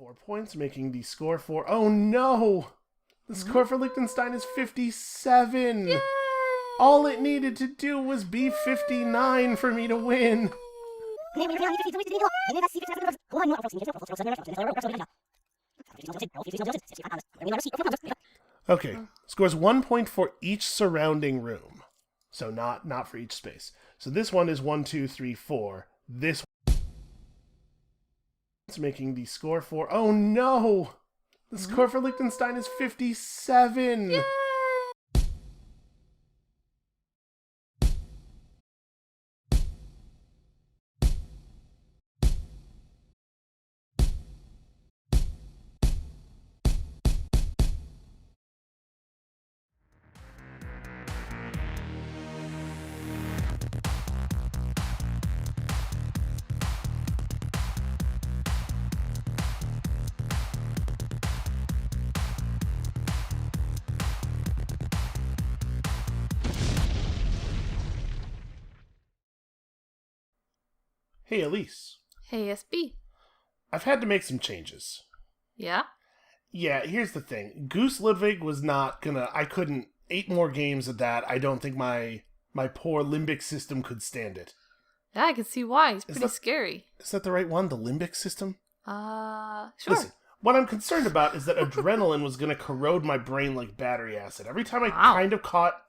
4 points, making the score for... Oh no! The score for Liechtenstein is 57! Yay! All it needed to do was be 59 for me to win! Okay, scores 1 point for each surrounding room. So not for each space. So this one is 1, 2, 3, 4. This one's making the score for... Oh no! The score for Liechtenstein is 57! Yay! Hey, Elise. Hey, SB. I've had to make some changes. Yeah? Yeah, here's the thing. Goose Ludwig was not gonna... I couldn't... 8 more games of that. I don't think my poor limbic system could stand it. Yeah, I can see why. He's pretty scary. Is that the right one? The limbic system? Sure. Listen, what I'm concerned about is that adrenaline was going to corrode my brain like battery acid. Every time I kind of caught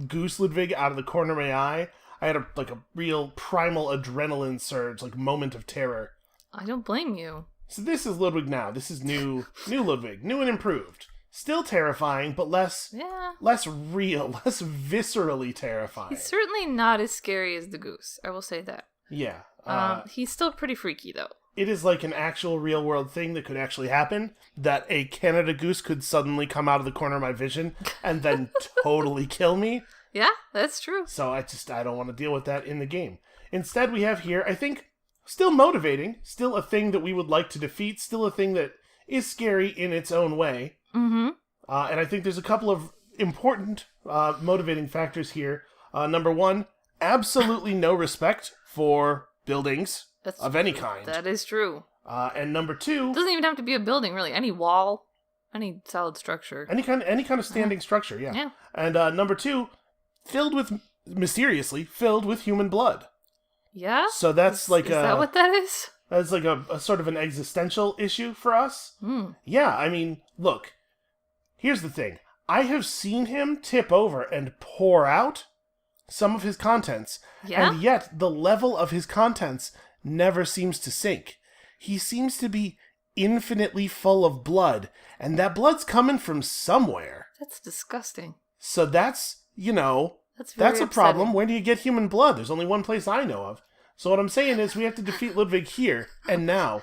Goose Ludwig out of the corner of my eye, I had a real primal adrenaline surge, like moment of terror. I don't blame you. So this is Ludwig now. This is new Ludwig, new and improved. Still terrifying, but less real, less viscerally terrifying. He's certainly not as scary as the goose. I will say that. Yeah. He's still pretty freaky, though. It is like an actual real-world thing that could actually happen, that a Canada goose could suddenly come out of the corner of my vision and then totally kill me. Yeah, that's true. So I don't want to deal with that in the game. Instead, we have here, I think, still motivating, still a thing that we would like to defeat, still a thing that is scary in its own way. Mm-hmm. And I think there's a couple of important motivating factors here. Number 1, absolutely no respect for buildings of any kind. That is true. And number 2... It doesn't even have to be a building, really. Any wall, any solid structure. Any kind of standing structure, yeah. Yeah. And number 2, mysteriously filled with human blood. Yeah? So that's is that what that is? That's like a sort of an existential issue for us. Mm. Yeah, I mean, look. Here's the thing. I have seen him tip over and pour out some of his contents. Yeah? And yet, the level of his contents never seems to sink. He seems to be infinitely full of blood. And that blood's coming from somewhere. That's disgusting. So that's, that's a problem. Where do you get human blood? There's only one place I know of. So what I'm saying is we have to defeat Ludwig here and now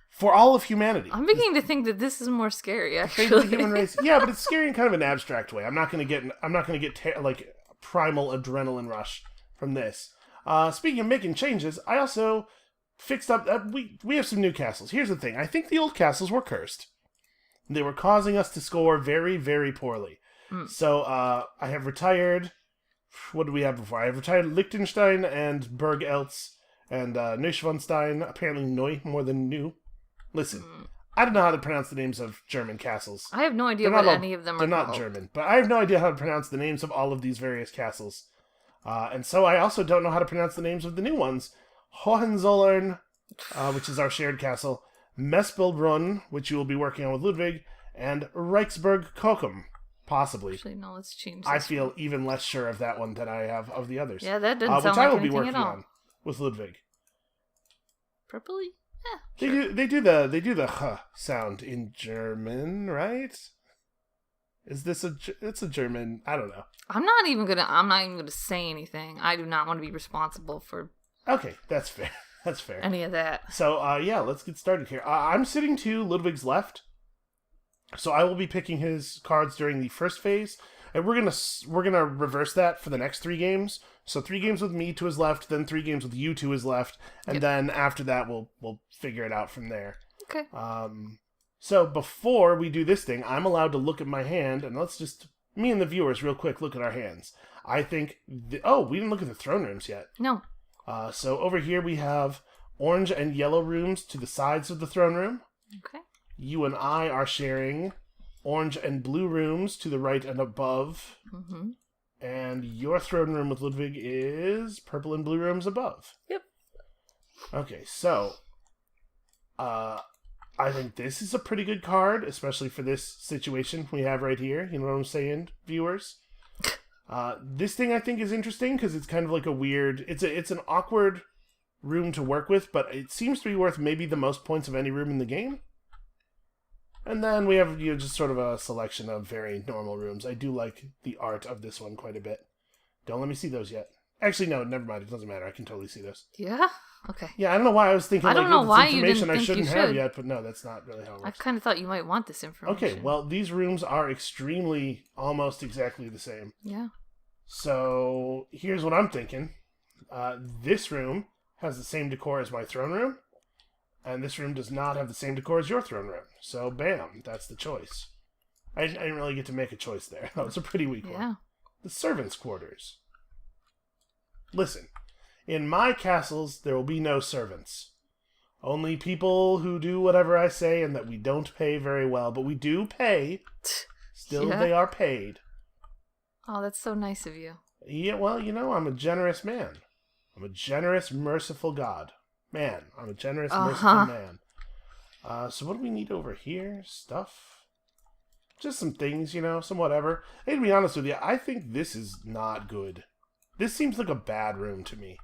for all of humanity. I'm beginning to think that this is more scary, actually. Fate of the human race. Yeah, but it's scary in kind of an abstract way. I'm not going to get like primal adrenaline rush from this. Speaking of making changes, I also fixed up we have some new castles. Here's the thing. I think the old castles were cursed. They were causing us to score very, very poorly. So I have retired. What did we have before? I have retired Liechtenstein and Berg Eltz and Neuschwanstein. Apparently Neu more than New. Listen, I don't know how to pronounce the names of German castles. I have no idea what any of them are called. They're not German, but I have no idea how to pronounce the names of all of these various castles. And so I also don't know how to pronounce the names of the new ones. Hohenzollern, which is our shared castle. Mespelbrunn, which you will be working on with Ludwig. And Reichsburg-Kochum. Possibly. Actually, no, let's change this. I feel even less sure of that one than I have of the others. Yeah, that doesn't sound like anything at all. Which I like will be working anything at all. on with Ludwig. Purpley? They Sure. do the h sound in German, right? Is this it's a German? I don't know. I'm not even gonna say anything. I do not want to be responsible for Okay, that's fair. That's fair. any of that. So yeah, let's get started here. I'm sitting to Ludwig's left. So I will be picking his cards during the first phase, and we're gonna reverse that for the next 3 games. So 3 games with me to his left, then 3 games with you to his left, and then after that we'll figure it out from there. Okay. So before we do this thing, I'm allowed to look at my hand, and let's just me and the viewers real quick look at our hands. I think we didn't look at the throne rooms yet. No. So over here we have orange and yellow rooms to the sides of the throne room. Okay. You and I are sharing orange and blue rooms to the right and above. Mm-hmm. And your throne room with Ludwig is purple and blue rooms above. Yep. Okay, so I think this is a pretty good card, especially for this situation we have right here. You know what I'm saying, viewers? This thing I think is interesting because it's kind of like a weird... It's an awkward room to work with, but it seems to be worth maybe the most points of any room in the game. And then we have just sort of a selection of very normal rooms. I do like the art of this one quite a bit. Don't let me see those yet. Actually, no, never mind. It doesn't matter. I can totally see those. Yeah? Okay. Yeah, I don't know why I was thinking I don't know why it's you didn't information I think you shouldn't have should. yet, but no, that's not really how it I works. kind of thought you might want this information. Okay, well, these rooms are extremely, almost exactly the same. Yeah. So, here's what I'm thinking. This room has the same decor as my throne room, and this room does not have the same decor as your throne room. So, bam, that's the choice. I didn't really get to make a choice there. That was a pretty weak one. Yeah. The servants' quarters. Listen, in my castles, there will be no servants. Only people who do whatever I say and that we don't pay very well, but we do pay. Still, Yeah. they are paid. Oh, that's so nice of you. Yeah, well, I'm a generous man. I'm a generous, merciful God. Man, I'm a generous, merciful man. So what do we need over here? Stuff? Just some things, some whatever. Hey, to be honest with you, I think this is not good. This seems like a bad room to me.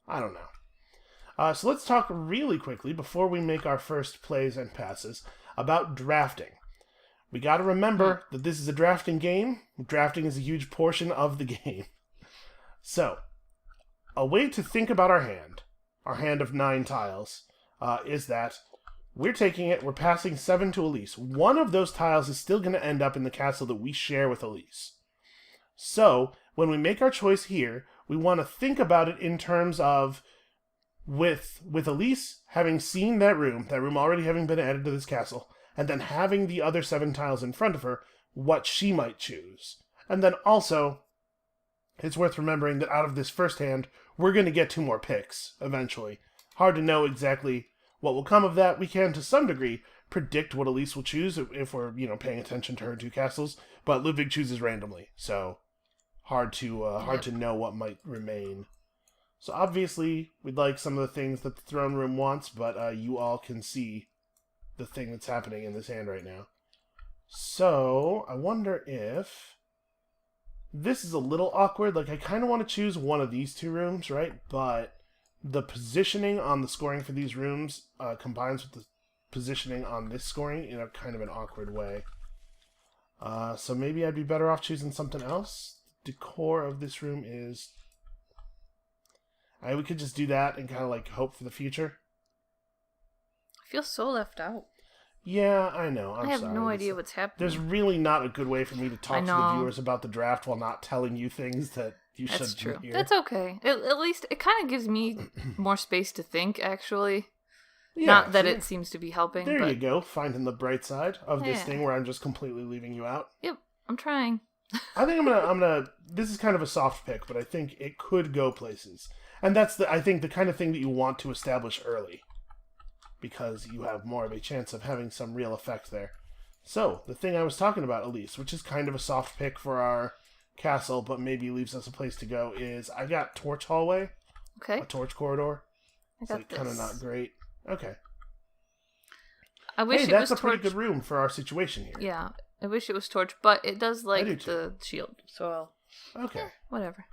I don't know. So let's talk really quickly, before we make our first plays and passes, about drafting. We got to remember that this is a drafting game. Drafting is a huge portion of the game. So, a way to think about our hand of 9 tiles, is that we're taking it, we're passing 7 to Elise. One of those tiles is still going to end up in the castle that we share with Elise. So, when we make our choice here, we want to think about it in terms of, with Elise having seen that room already having been added to this castle, and then having the other 7 tiles in front of her, what she might choose. And then also, it's worth remembering that out of this first hand, we're going to get 2 more picks, eventually. Hard to know exactly what will come of that. We can, to some degree, predict what Elise will choose if we're, paying attention to her 2 castles, but Ludwig chooses randomly, so hard to know what might remain. So obviously, we'd like some of the things that the throne room wants, but you all can see the thing that's happening in this hand right now. So, I wonder if... This is a little awkward. Like, I kind of want to choose one of these 2 rooms, right? But the positioning on the scoring for these rooms combines with the positioning on this scoring in a kind of an awkward way. So maybe I'd be better off choosing something else. The decor of this room is... we could just do that and kind of like hope for the future. I feel so left out. Yeah, I know. I have no idea what's happening. There's really not a good way for me to talk to the viewers about the draft while not telling you things that you That's should true. hear. That's okay. At least it kind of gives me more space to think, actually. Yeah, not that it seems to be helping. There you go, finding the bright side of this Yeah. thing where I'm just completely leaving you out. Yep, I'm trying. I think I'm gonna. This is kind of a soft pick, but I think it could go places, and that's I think the kind of thing that you want to establish early, because you have more of a chance of having some real effect there. So the thing I was talking about, Elise, which is kind of a soft pick for our castle, but maybe leaves us a place to go, is I got torch hallway, Okay. a torch corridor. I It's got like kind of not great. Okay. I wish it that's was a pretty torch. good room for our situation here. Yeah, I wish it was torch, but it does like do too. the shield, so Okay. whatever.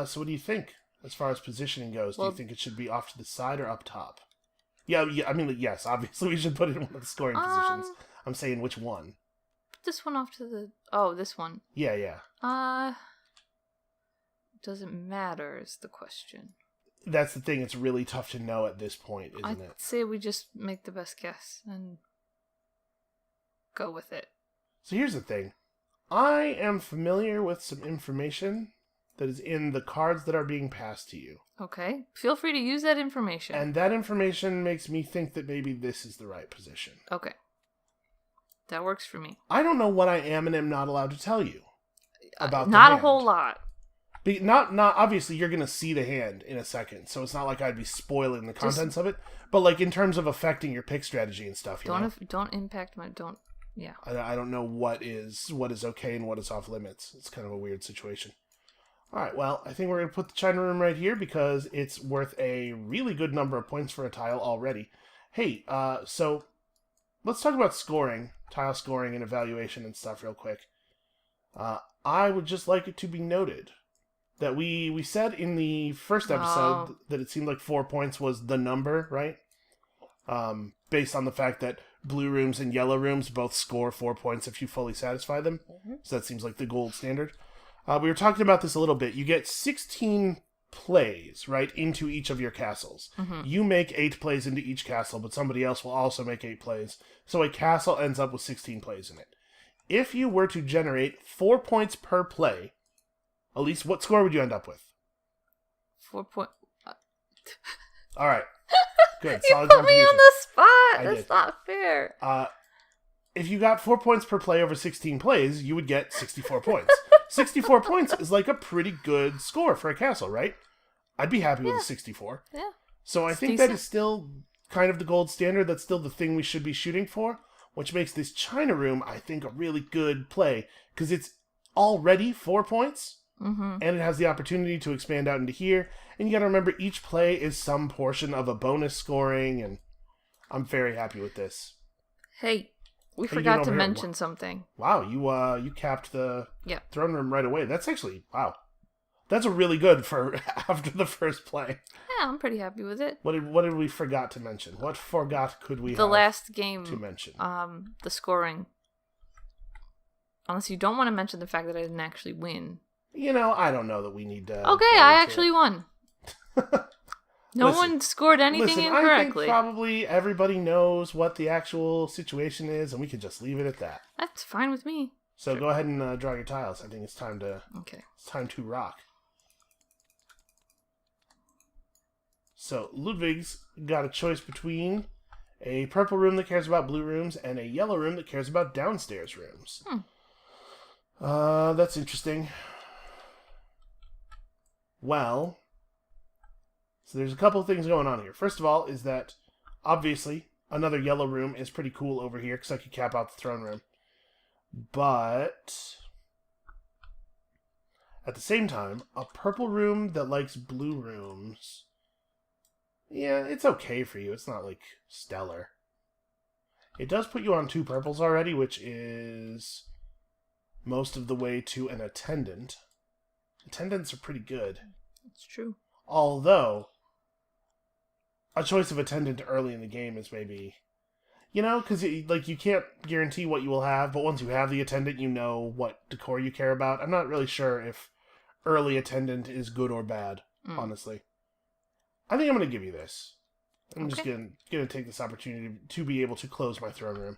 So what do you think as far as positioning goes? Well- Do you think it should be off to the side or up top? Yeah. I mean, yes. Obviously, we should put it in one of the scoring positions. I'm saying which one. Put this one off to the. Oh, this one. Yeah. Doesn't matter is the question. That's the thing. It's really tough to know at this point, isn't I'd it? say we just make the best guess and go with it. So here's the thing. I am familiar with some information that is in the cards that are being passed to you. Okay. Feel free to use that information. And that information makes me think that maybe this is the right position. Okay. That works for me. I don't know what I am and am not allowed to tell you about the Not a hand. whole lot. Not obviously you're gonna see the hand in a second, so it's not like I'd be spoiling the contents of it. But like in terms of affecting your pick strategy and stuff, don't impact my don't. Yeah. I don't know what is okay and what is off limits. It's kind of a weird situation. All right, well, I think we're going to put the China Room right here because it's worth a really good number of points for a tile already. Hey, so let's talk about scoring, tile scoring and evaluation and stuff real quick. I would just like it to be noted that we said in the first episode that it seemed like 4 points was the number, right? Based on the fact that blue rooms and yellow rooms both score 4 points if you fully satisfy them. Mm-hmm. So that seems like the gold standard. We were talking about this a little bit. You get 16 plays, right, into each of your castles. Mm-hmm. You make 8 plays into each castle, but somebody else will also make 8 plays. So a castle ends up with 16 plays in it. If you were to generate 4 points per play, Elise, what score would you end up with? 4 point. All right. Good. You put me on the spot. That's not fair. If you got 4 points per play over 16 plays, you would get 64 points. 64 points is like a pretty good score for a castle, right? I'd be happy with a 64. Yeah. So I think that is still kind of the gold standard. That's still the thing we should be shooting for, which makes this China Room, I think, a really good play because it's already 4 points. Mm-hmm. And it has the opportunity to expand out into here. And you got to remember, each play is some portion of a bonus scoring, and I'm very happy with this. Hey, we forgot to mention something. Wow, you capped the throne room right away. That's actually, wow. That's a really good for after the first play. Yeah, I'm pretty happy with it. What did we forgot to mention? What could we the last game to mention? The scoring. Unless you don't want to mention the fact that I didn't actually win. I don't know that we need to... Okay, I actually won. No one scored anything incorrectly. I think probably everybody knows what the actual situation is, and we can just leave it at that. That's fine with me. So go ahead and draw your tiles. I think it's time to... Okay. It's time to rock. So Ludwig's got a choice between a purple room that cares about blue rooms and a yellow room that cares about downstairs rooms. That's interesting. Well, so there's a couple of things going on here. First of all is that, obviously, another yellow room is pretty cool over here because I could cap out the throne room. But, at the same time, a purple room that likes blue rooms, yeah, it's okay for you. It's not, like, stellar. It does put you on 2 purples already, which is most of the way to an attendant. Attendants are pretty good. It's true. Although, a choice of attendant early in the game is maybe... because you can't guarantee what you will have, but once you have the attendant, you know what decor you care about. I'm not really sure if early attendant is good or bad, honestly. I think I'm going to give you this. I'm just going to take this opportunity to be able to close my throne room.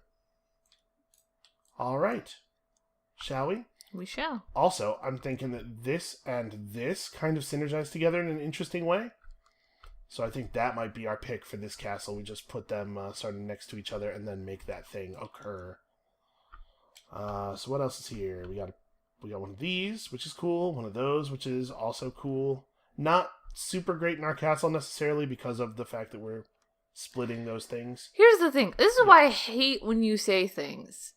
All right. Shall we? We shall. Also, I'm thinking that this and this kind of synergize together in an interesting way. So I think that might be our pick for this castle. We just put them sort of next to each other and then make that thing occur. So what else is here? We got one of these, which is cool. One of those, which is also cool. Not super great in our castle necessarily because of the fact that we're splitting those things. Here's the thing. This is why I hate when you say things.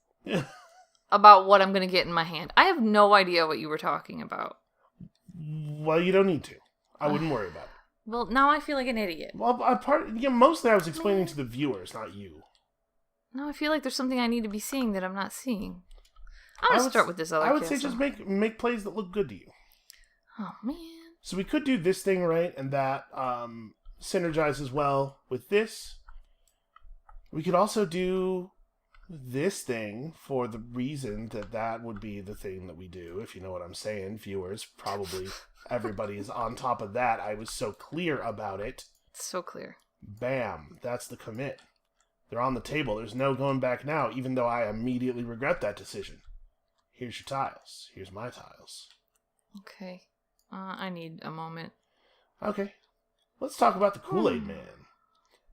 About what I'm going to get in my hand. I have no idea what you were talking about. Well, you don't need to. I wouldn't worry about it. Well, now I feel like an idiot. Well, mostly I was explaining to the viewers, not you. No, I feel like there's something I need to be seeing that I'm not seeing. I'm going to start with this other I would say just make plays that look good to you. Oh, man. So we could do this thing, right? And that synergizes well with this. We could also do this thing for the reason that would be the thing that we do, if you know what I'm saying, viewers. Probably everybody is on top of that. I was so clear about it. So clear. Bam. That's the commit. They're on the table. There's no going back now, even though I immediately regret that decision. Here's your tiles. Here's my tiles. Okay. I need a moment. Okay. Let's talk about the Kool-Aid Man.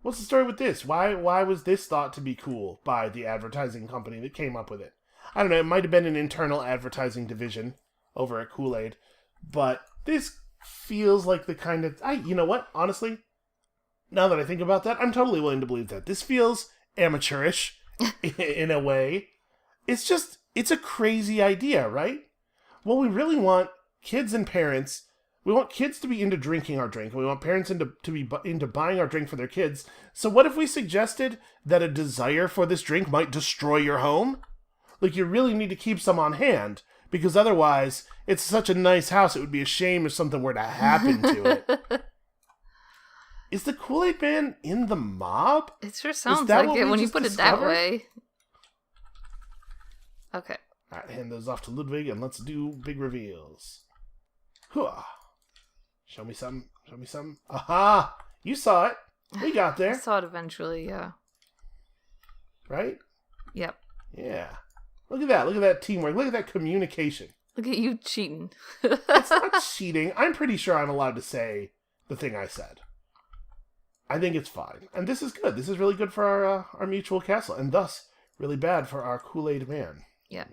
What's the story with this? Why was this thought to be cool by the advertising company that came up with it? I don't know. It might have been an internal advertising division over at Kool-Aid, but This feels like the kind of... you know what? Honestly, now that I think about that, I'm totally willing to believe that. This feels amateurish in a way. It's a crazy idea, right? Well, we really want kids and parents... We want kids to be into drinking our drink. We want parents to be into buying our drink for their kids. So what if we suggested that a desire for this drink might destroy your home? Like, you really need to keep some on hand, because otherwise, it's such a nice house, it would be a shame if something were to happen to it. Is the Kool-Aid Man in the mob? It sure sounds like it when you put it that way. Okay. Alright, hand those off to Ludwig, and let's do big reveals. Hooah! Show me some. Show me some. Aha! You saw it. We got there. I saw it eventually, yeah. Right? Yep. Yeah. Look at that. Look at that teamwork. Look at that communication. Look at you cheating. It's not cheating. I'm pretty sure I'm allowed to say the thing I said. I think it's fine. And this is good. This is really good for our mutual castle. And thus, really bad for our Kool-Aid Man. Yeah.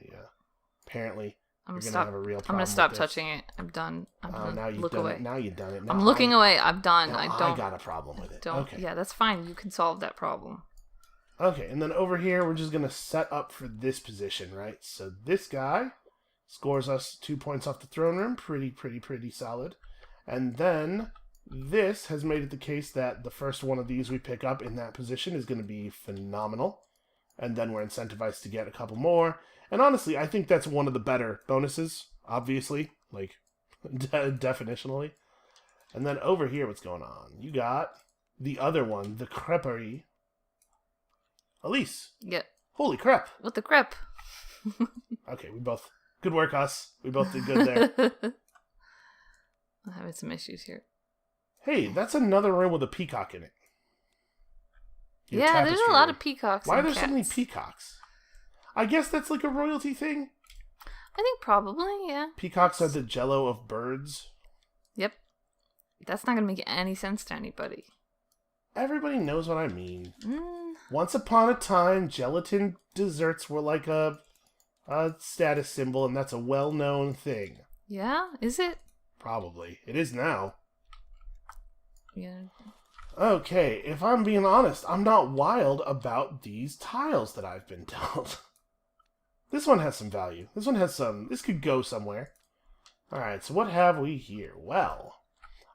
Apparently... I'm gonna stop touching it. I'm done. Now you've look done away. it. Now you've done it. Now I'm looking away. I'm done. I got a problem with it. Don't. Okay. Yeah, that's fine. You can solve that problem. Okay, and then over here, we're just gonna set up for this position, right? So this guy scores us 2 points off the throne room. Pretty solid. And then this has made it the case that the first one of these we pick up in that position is going to be phenomenal. And then we're incentivized to get a couple more. And honestly, I think that's one of the better bonuses, obviously, like, definitionally. And then over here, what's going on? You got the other one, the creperie. Elise. Yeah. Holy crap. With the crepe. Okay, good work, us. We both did good there. I'm having some issues here. Hey, that's another room with a peacock in it. Yeah, there's a lot of peacocks. Why are there so many peacocks? I guess that's like a royalty thing. I think probably, yeah. Peacocks are the jello of birds. Yep. That's not going to make any sense to anybody. Everybody knows what I mean. Once upon a time, gelatin desserts were like a status symbol, and that's a well-known thing. Yeah? Is it? Probably. It is now. Yeah. Okay, if I'm being honest, I'm not wild about these tiles that I've been dealt. This one has some value. This could go somewhere. Alright, so what have we here? Well,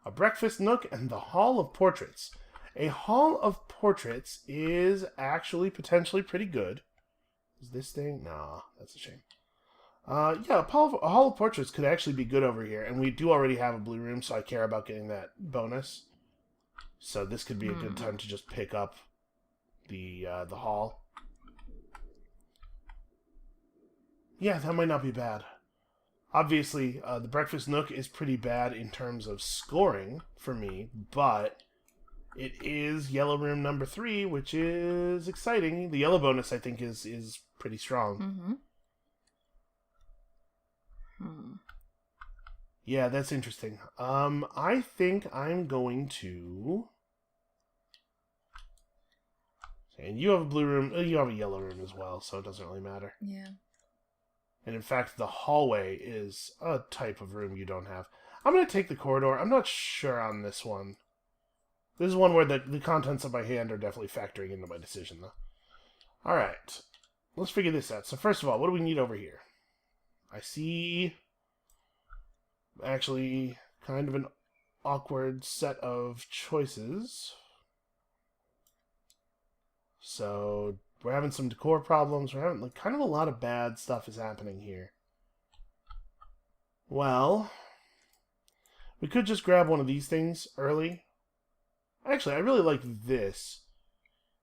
a breakfast nook and the Hall of Portraits. A Hall of Portraits is actually potentially pretty good. Is this thing? Nah, that's a shame. Yeah, a Hall of Portraits could actually be good over here, and we do already have a blue room, so I care about getting that bonus. So this could be a good time to just pick up the hall. Yeah, that might not be bad. Obviously, the Breakfast Nook is pretty bad in terms of scoring for me, but it is yellow room number 3, which is exciting. The yellow bonus, I think, is pretty strong. Yeah, that's interesting. I think I'm going to... And you have a blue room, you have a yellow room as well, so it doesn't really matter. Yeah. And in fact, the hallway is a type of room you don't have. I'm going to take the corridor. I'm not sure on this one. This is one where the contents of my hand are definitely factoring into my decision, though. Alright. Let's figure this out. So first of all, what do we need over here? I see... actually kind of an awkward set of choices. So we're having some decor problems. We're having kind of a lot of bad stuff is happening here. Well, we could just grab one of these things early. Actually, I really like this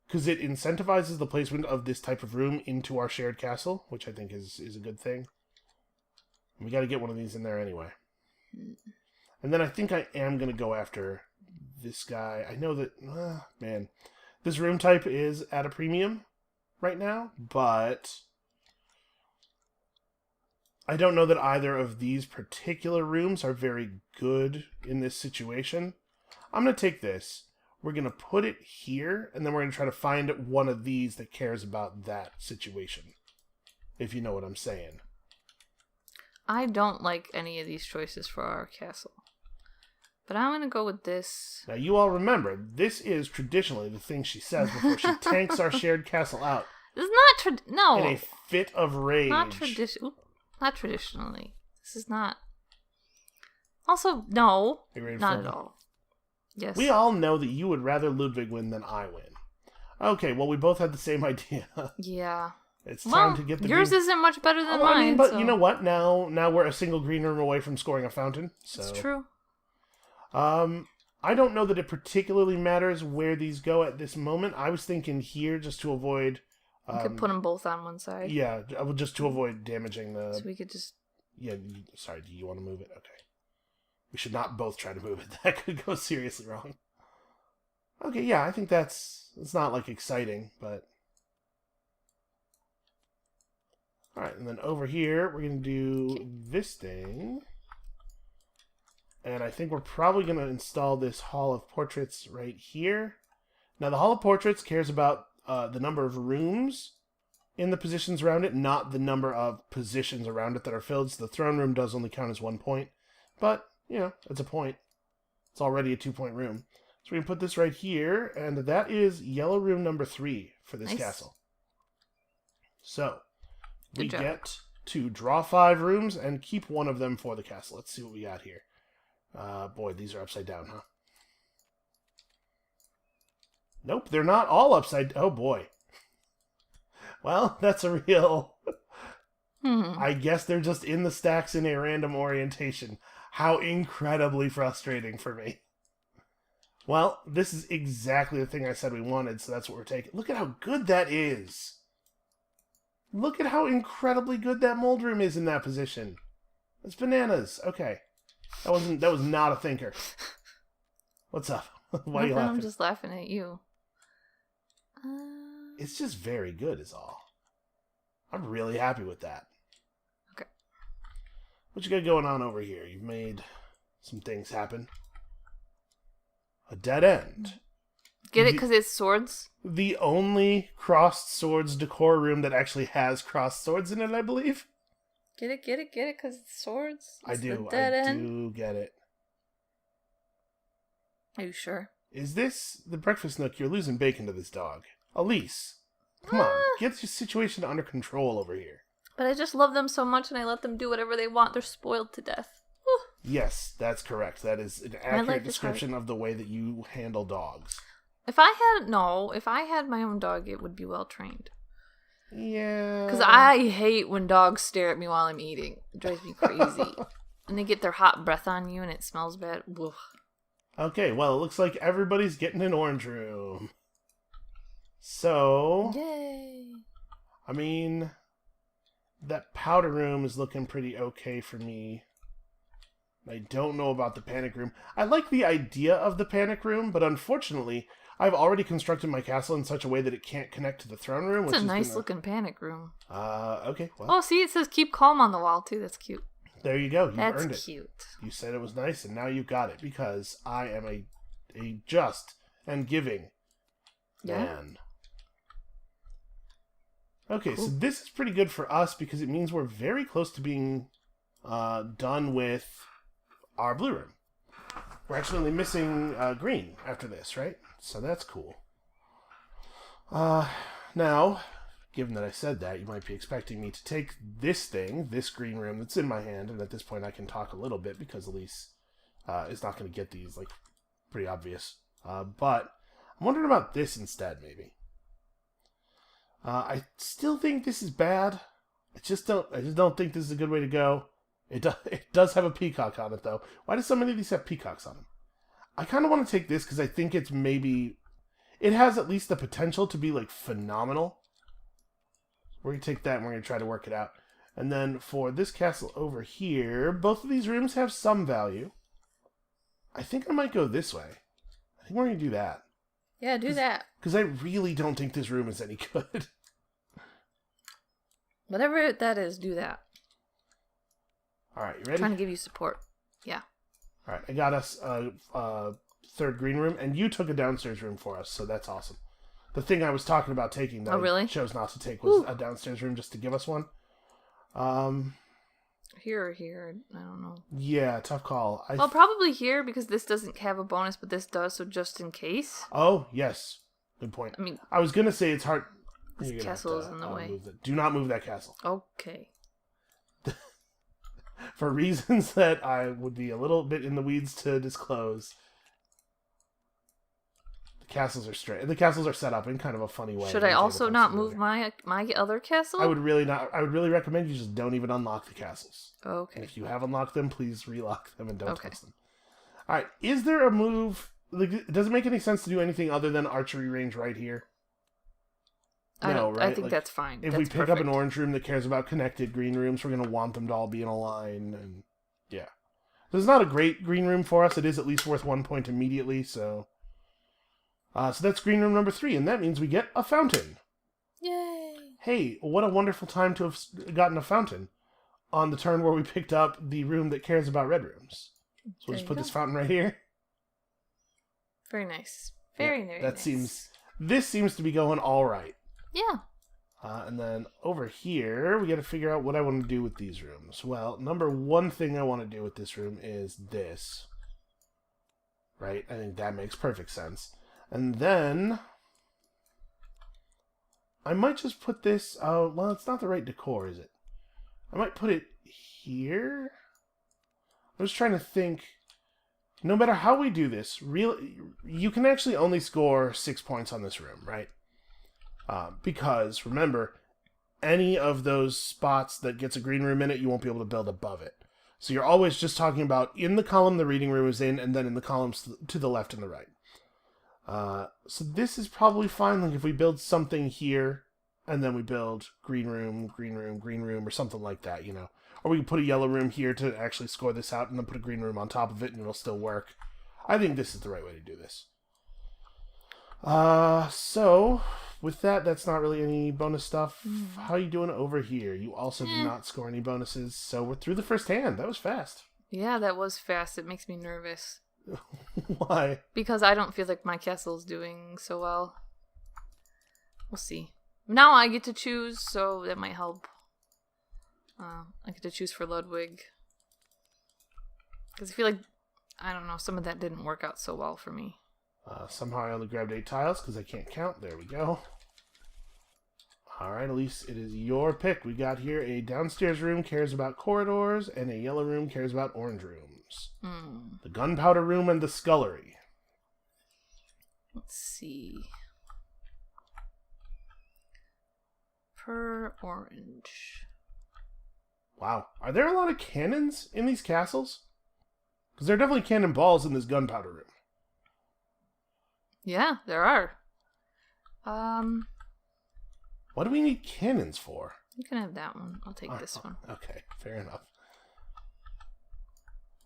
because it incentivizes the placement of this type of room into our shared castle, which I think is a good thing. We got to get one of these in there anyway. And then I think I am going to go after this guy. I know that, man, this room type is at a premium right now, but I don't know that either of these particular rooms are very good in this situation. I'm going to take this. We're going to put it here, and then we're going to try to find one of these that cares about that situation, if you know what I'm saying. I don't like any of these choices for our castle. But I'm going to go with this. Now, you all remember, this is traditionally the thing she says before she tanks our shared castle out. This is not no. In a fit of rage. Not traditionally. This is not. Also, no. Not at all. Yes. We all know that you would rather Ludwig win than I win. Okay, well, we both had the same idea. Yeah. It's time to get the yours isn't much better than mine. I mean, but so. you know what? Now we're a single green room away from scoring a fountain. So. It's true. I don't know that it particularly matters where these go at this moment. I was thinking here just to avoid... you could put them both on one side. Yeah, just to avoid damaging the... So we could just... Yeah, sorry, do you want to move it? Okay. We should not both try to move it. That could go seriously wrong. Okay, yeah, I think it's not, like, exciting, but... Alright, and then over here, we're going to do this thing. And I think we're probably going to install this Hall of Portraits right here. Now, the Hall of Portraits cares about the number of rooms in the positions around it, not the number of positions around it that are filled. So the throne room does only count as 1 point. But, you know, it's a point. It's already a 2-point room. So we can put this right here, and that is yellow room number 3 for this castle. So, we get to draw 5 rooms and keep one of them for the castle. Let's see what we got here. Boy, these are upside down, huh? Nope, they're not all upside... Oh, boy. Well, that's a real... I guess they're just in the stacks in a random orientation. How incredibly frustrating for me. Well, this is exactly the thing I said we wanted, so that's what we're taking. Look at how good that is. Look at how incredibly good that mold room is in that position. It's bananas. Okay. That was not a thinker. What's up? Why are you laughing? I'm just laughing at you. It's just very good is all. I'm really happy with that. Okay. What you got going on over here? You've made some things happen. A dead end. Get it because it's swords? The only crossed swords decor room that actually has crossed swords in it, I believe. Get it, because it's swords? I do get it. Are you sure? Is this the breakfast nook? You're losing bacon to this dog. Elise, come on, get your situation under control over here. But I just love them so much and I let them do whatever they want. They're spoiled to death. Yes, that's correct. That is an accurate description of the way that you handle dogs. If I had my own dog, it would be well trained. Yeah. Because I hate when dogs stare at me while I'm eating. It drives me crazy. And they get their hot breath on you and it smells bad. Ugh. Okay, well, it looks like everybody's getting an orange room. So... Yay! I mean, that powder room is looking pretty okay for me. I don't know about the panic room. I like the idea of the panic room, but unfortunately... I've already constructed my castle in such a way that it can't connect to the throne room. It's a nice looking panic room. Okay. Well. Oh, see, it says keep calm on the wall, too. That's cute. There you go. You earned it. That's cute. You said it was nice, and now you've got it, because I am a just and giving man. Okay, cool. So this is pretty good for us, because it means we're very close to being done with our blue room. We're actually only missing green after this, right? So that's cool. Now, given that I said that, you might be expecting me to take this thing, this green room that's in my hand, and at this point I can talk a little bit because Elise is not going to get these, like, pretty obvious. But I'm wondering about this instead, maybe. I still think this is bad. I just don't think this is a good way to go. It does have a peacock on it, though. Why do so many of these have peacocks on them? I kind of want to take this because I think it's maybe... It has at least the potential to be, like, phenomenal. We're going to take that and we're going to try to work it out. And then for this castle over here, both of these rooms have some value. I think I might go this way. I think we're going to do that. Yeah, do that. Because I really don't think this room is any good. Whatever that is, do that. Alright, you ready? I'm trying to give you support. Yeah. Alright, I got us a third green room, and you took a downstairs room for us, so that's awesome. The thing I was talking about taking that I chose not to take was a downstairs room just to give us one. Here here or here. I don't know. Yeah, tough call. Well, probably here because this doesn't have a bonus, but this does, so just in case. Oh, yes. Good point. I mean, I was going to say it's hard. this castle is in the way. Do not move that castle. Okay. For reasons that I would be a little bit in the weeds to disclose, the castles are straight. The castles are set up in kind of a funny way. Should I also not move my other castle? I would really recommend you just don't even unlock the castles. Okay. And if you have unlocked them, please relock them and don't touch them. All right. Is there a move? Does it make any sense to do anything other than archery range right here? No, right? I think that's fine. If we pick up an orange room that cares about connected green rooms, we're going to want them to all be in a line. And yeah. So it's not a great green room for us. It is at least worth 1 point immediately. So that's green room number 3. And that means we get a fountain. Yay. Hey, what a wonderful time to have gotten a fountain on the turn where we picked up the room that cares about red rooms. So we'll just put this fountain right here. Very nice. Very nice. This seems to be going all right. Yeah. And then over here, we got to figure out what I want to do with these rooms. Well, number one thing I want to do with this room is this. Right? I think that makes perfect sense. And then I might just put this... well, it's not the right decor, is it? I might put it here. I was trying to think... No matter how we do this, you can actually only score 6 points on this room, right? Because, remember, any of those spots that gets a green room in it, you won't be able to build above it. So you're always just talking about in the column the reading room is in, and then in the columns to the left and the right. So this is probably fine. Like if we build something here, and then we build green room, or something like that, you know. Or we can put a yellow room here to actually score this out, and then put a green room on top of it, and it'll still work. I think this is the right way to do this. So... With that, that's not really any bonus stuff. How are you doing over here? You also do not score any bonuses, so we're through the first hand. That was fast. Yeah, that was fast. It makes me nervous. Why? Because I don't feel like my castle's doing so well. We'll see. Now I get to choose, so that might help. I get to choose for Ludwig. Because I feel like, I don't know, some of that didn't work out so well for me. Somehow I only grabbed 8 tiles because I can't count. There we go. Alright, Elise, it is your pick. We got here a downstairs room cares about corridors, and a yellow room cares about orange rooms. The gunpowder room and the scullery. Let's see. Per orange. Wow. Are there a lot of cannons in these castles? Because there are definitely cannonballs in this gunpowder room. Yeah, there are. What do we need cannons for? You can have that one. I'll take this one. Okay, fair enough.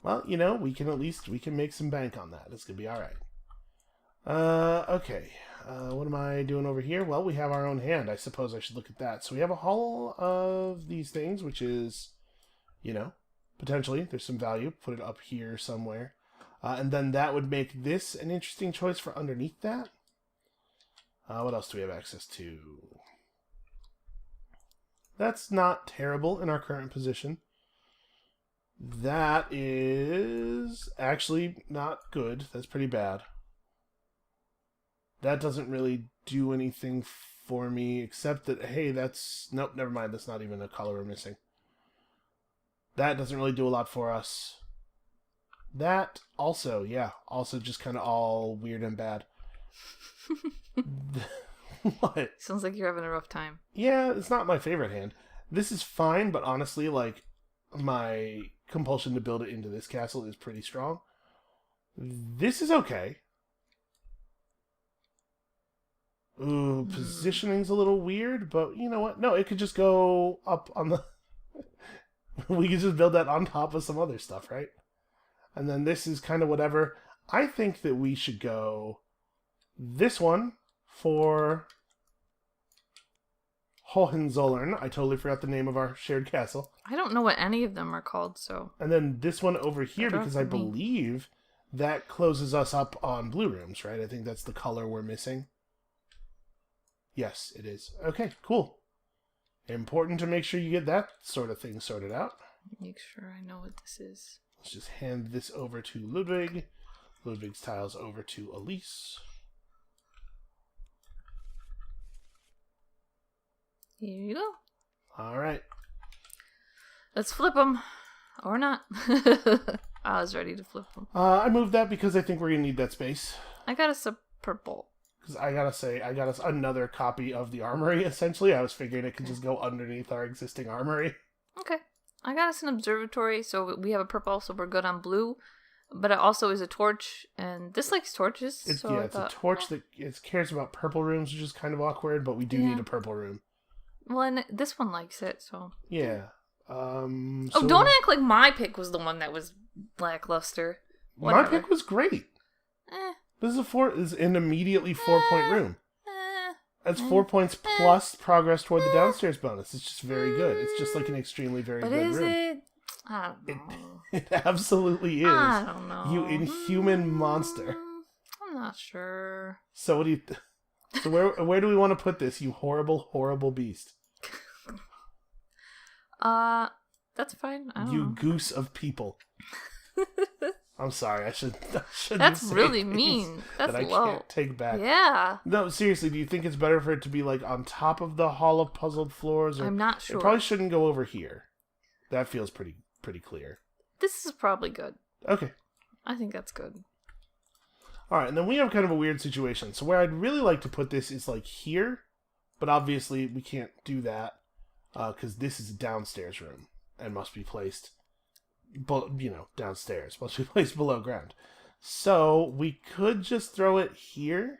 Well, you know, we can make some bank on that. It's gonna be all right. Okay. What am I doing over here? Well, we have our own hand. I suppose I should look at that. So we have a haul of these things, which is, you know, potentially there's some value. Put it up here somewhere. And then that would make this an interesting choice for underneath that. What else do we have access to? That's not terrible in our current position. That is actually not good. That's pretty bad. That doesn't really do anything for me, except that, hey, that's... Nope, never mind. That's not even a color we're missing. That doesn't really do a lot for us. That also, yeah, also just kind of all weird and bad. What? Sounds like you're having a rough time. Yeah, it's not my favorite hand. This is fine, but honestly, like, my compulsion to build it into this castle is pretty strong. This is okay. Ooh, positioning's a little weird, but you know what? No, it could just go up on the... We could just build that on top of some other stuff, right? And then this is kind of whatever. I think that we should go this one for Hohenzollern. I totally forgot the name of our shared castle. I don't know what any of them are called, so... And then this one over here, because I believe that closes us up on blue rooms, right? I think that's the color we're missing. Yes, it is. Okay, cool. Important to make sure you get that sort of thing sorted out. Make sure I know what this is. Let's just hand this over to Ludwig. Ludwig's tiles over to Elise. Here you go. All right. Let's flip them. Or not. I was ready to flip them. I moved that because I think we're going to need that space. I got us a purple. Because I got to say, I got us another copy of the armory, essentially. I was figuring it could just go underneath our existing armory. Okay. I got us an observatory, so we have a purple, so we're good on blue. But it also is a torch, and this likes torches. It's a torch that cares about purple rooms, which is kind of awkward, but we do need a purple room. Well, and this one likes it, so... Yeah. Don't act like my pick was the one that was lackluster. My pick was great. Eh. This is an immediately 4-point room. That's 4 points plus progress toward the downstairs bonus. It's just very good. It's just like an extremely very good room. But is it? I don't know. It absolutely is. I don't know. You inhuman monster. I'm not sure. So what do you... So where do we want to put this, you horrible, horrible beast? That's fine. I don't You know. goose of people. I'm sorry, I shouldn't That's say really things mean. That's that I low. can't take back. Yeah. No, seriously, do you think it's better for it to be like on top of the Hall of Puzzled Floors? Or I'm not sure. It probably shouldn't go over here. That feels pretty clear. This is probably good. Okay. I think that's good. Alright, and then we have kind of a weird situation. So where I'd really like to put this is like here, but obviously we can't do that because this is a downstairs room and must be placed, downstairs. Must be placed below ground. So we could just throw it here.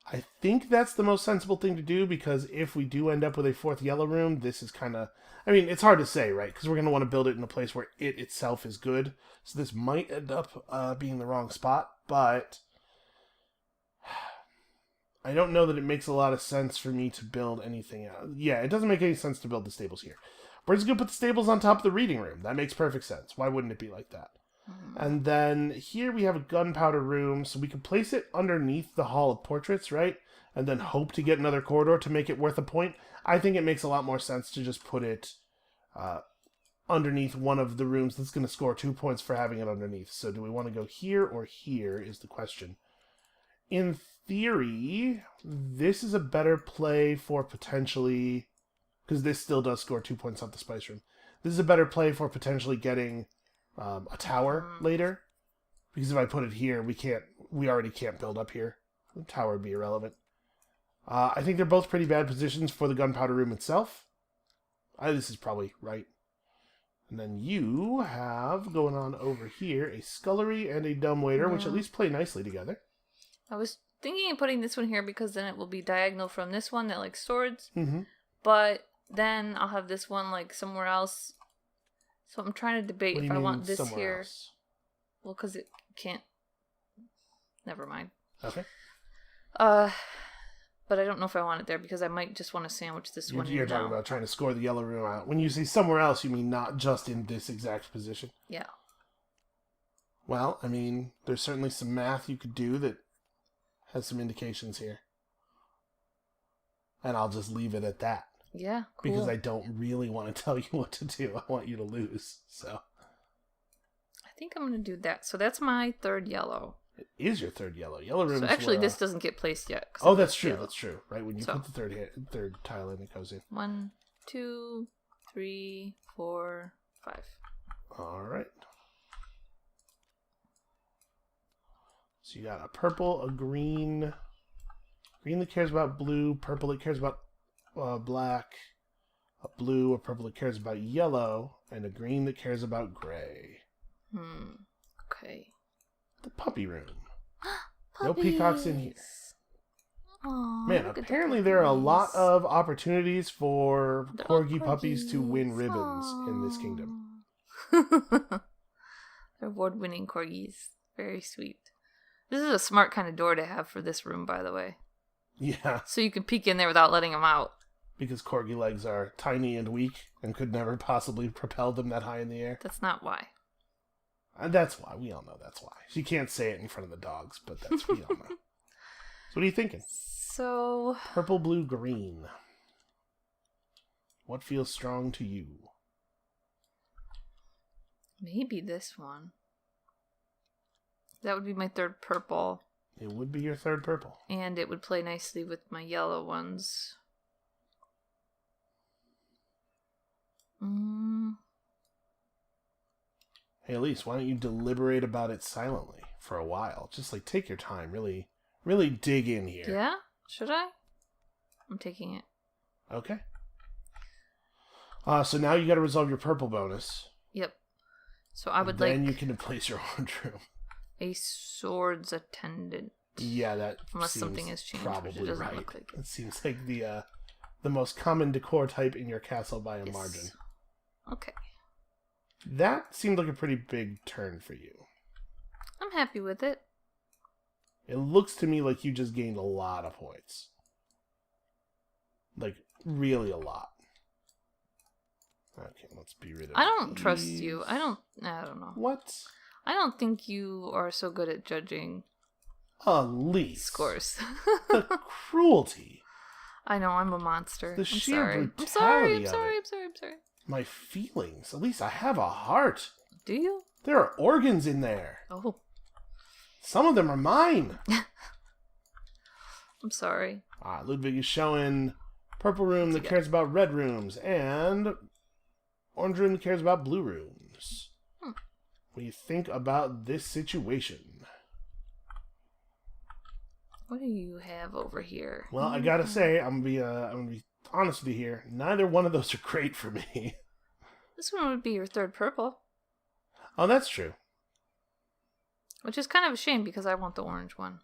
I think that's the most sensible thing to do because if we do end up with a fourth yellow room, this is kind of... I mean, it's hard to say, right? Because we're going to want to build it in a place where it itself is good. So this might end up being the wrong spot, but I don't know that it makes a lot of sense for me to build anything else. Yeah, it doesn't make any sense to build the stables here. We're just going to put the stables on top of the reading room. That makes perfect sense. Why wouldn't it be like that? And then here we have a gunpowder room, so we can place it underneath the Hall of Portraits, right? And then hope to get another corridor to make it worth a point. I think it makes a lot more sense to just put it underneath one of the rooms that's going to score 2 points for having it underneath. So do we want to go here or here is the question. In theory, this is a better play for potentially... Because this still does score 2 points off the spice room. This is a better play for potentially getting... a tower later, because if I put it here, we already can't build up here. The tower would be irrelevant. I think they're both pretty bad positions for the gunpowder room itself. This is probably right. And then you have, going on over here, a scullery and a dumbwaiter, which at least play nicely together. I was thinking of putting this one here because then it will be diagonal from this one that likes swords. Mm-hmm. But then I'll have this one like somewhere else. So I'm trying to debate if I want this here. Else? Well, because it can't. Never mind. Okay. But I don't know if I want it there because I might just want to sandwich this one. You're talking about trying to score the yellow room out. When you say somewhere else, you mean not just in this exact position? Yeah. Well, I mean, there's certainly some math you could do that has some indications here. And I'll just leave it at that. Yeah, cool. Because I don't really want to tell you what to do. I want you to lose. So I think I'm going to do that. So that's my third yellow. it is your third yellow. Yellow room. So is actually, where, this doesn't get placed yet. Oh, that's true. Yellow. That's true. Right when you So. put the third tile in, it goes in. 1, 2, 3, 4, 5. All right. So you got a purple, a green that cares about blue, purple that cares about black, a blue, a purple that cares about yellow, and a green that cares about gray. Okay. The puppy room. No peacocks in here. Aww, Man, apparently there are a lot of opportunities for corgi puppies to win ribbons in this kingdom. They're award-winning corgis. Very sweet. This is a smart kind of door to have for this room, by the way. Yeah. So you can peek in there without letting them out. Because corgi legs are tiny and weak and could never possibly propel them that high in the air. That's not why. And that's why. We all know that's why. She can't say it in front of the dogs, but that's we all know. So what are you thinking? So... Purple, blue, green. What feels strong to you? Maybe this one. That would be my third purple. It would be your third purple. And it would play nicely with my yellow ones. Hey, Elise, why don't you deliberate about it silently for a while? Just like take your time, really, really dig in here. Yeah? Should I? I'm taking it. Okay. So now you got to resolve your purple bonus. Yep. So I would then you can place your orange room. A swords attendant. Yeah, that unless seems something has changed, probably which it doesn't right. look like it. It seems like the most common decor type in your castle by a margin. Okay. That seemed like a pretty big turn for you. I'm happy with it. It looks to me like you just gained a lot of points. Like, really a lot. Okay, let's be rid of I don't these. trust you. I don't know. What? I don't think you are so good at judging Elise. scores. The cruelty. I know, I'm a monster. The I'm sheer sorry. brutality I'm sorry. of it. I'm sorry. My feelings. Elise, I have a heart. Do you? There are organs in there. Oh. Some of them are mine. I'm sorry. Ludwig is showing purple room that cares about red rooms, and orange room that cares about blue rooms. What do you think about this situation? What do you have over here? Well, I gotta say, I'm gonna be honest with you here. Neither one of those are great for me. This one would be your third purple. Oh, that's true. Which is kind of a shame because I want the orange one.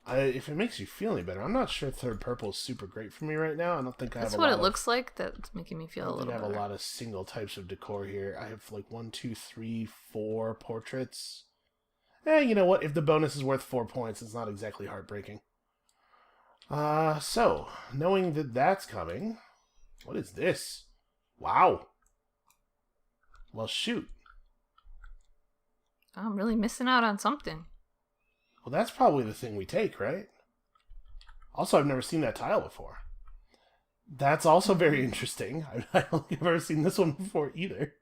If it makes you feel any better, I'm not sure third purple is super great for me right now. I don't think I have That's a what lot it looks like. That's making me feel a little I have better. a lot of single types of decor here. I have like 1, 2, 3, 4 portraits. You know what? If the bonus is worth 4 points, it's not exactly heartbreaking. So, knowing that that's coming, what is this? Wow. Well, shoot. I'm really missing out on something. Well, that's probably the thing we take, right? Also, I've never seen that tile before. That's also very interesting. I don't think I've ever seen this one before either.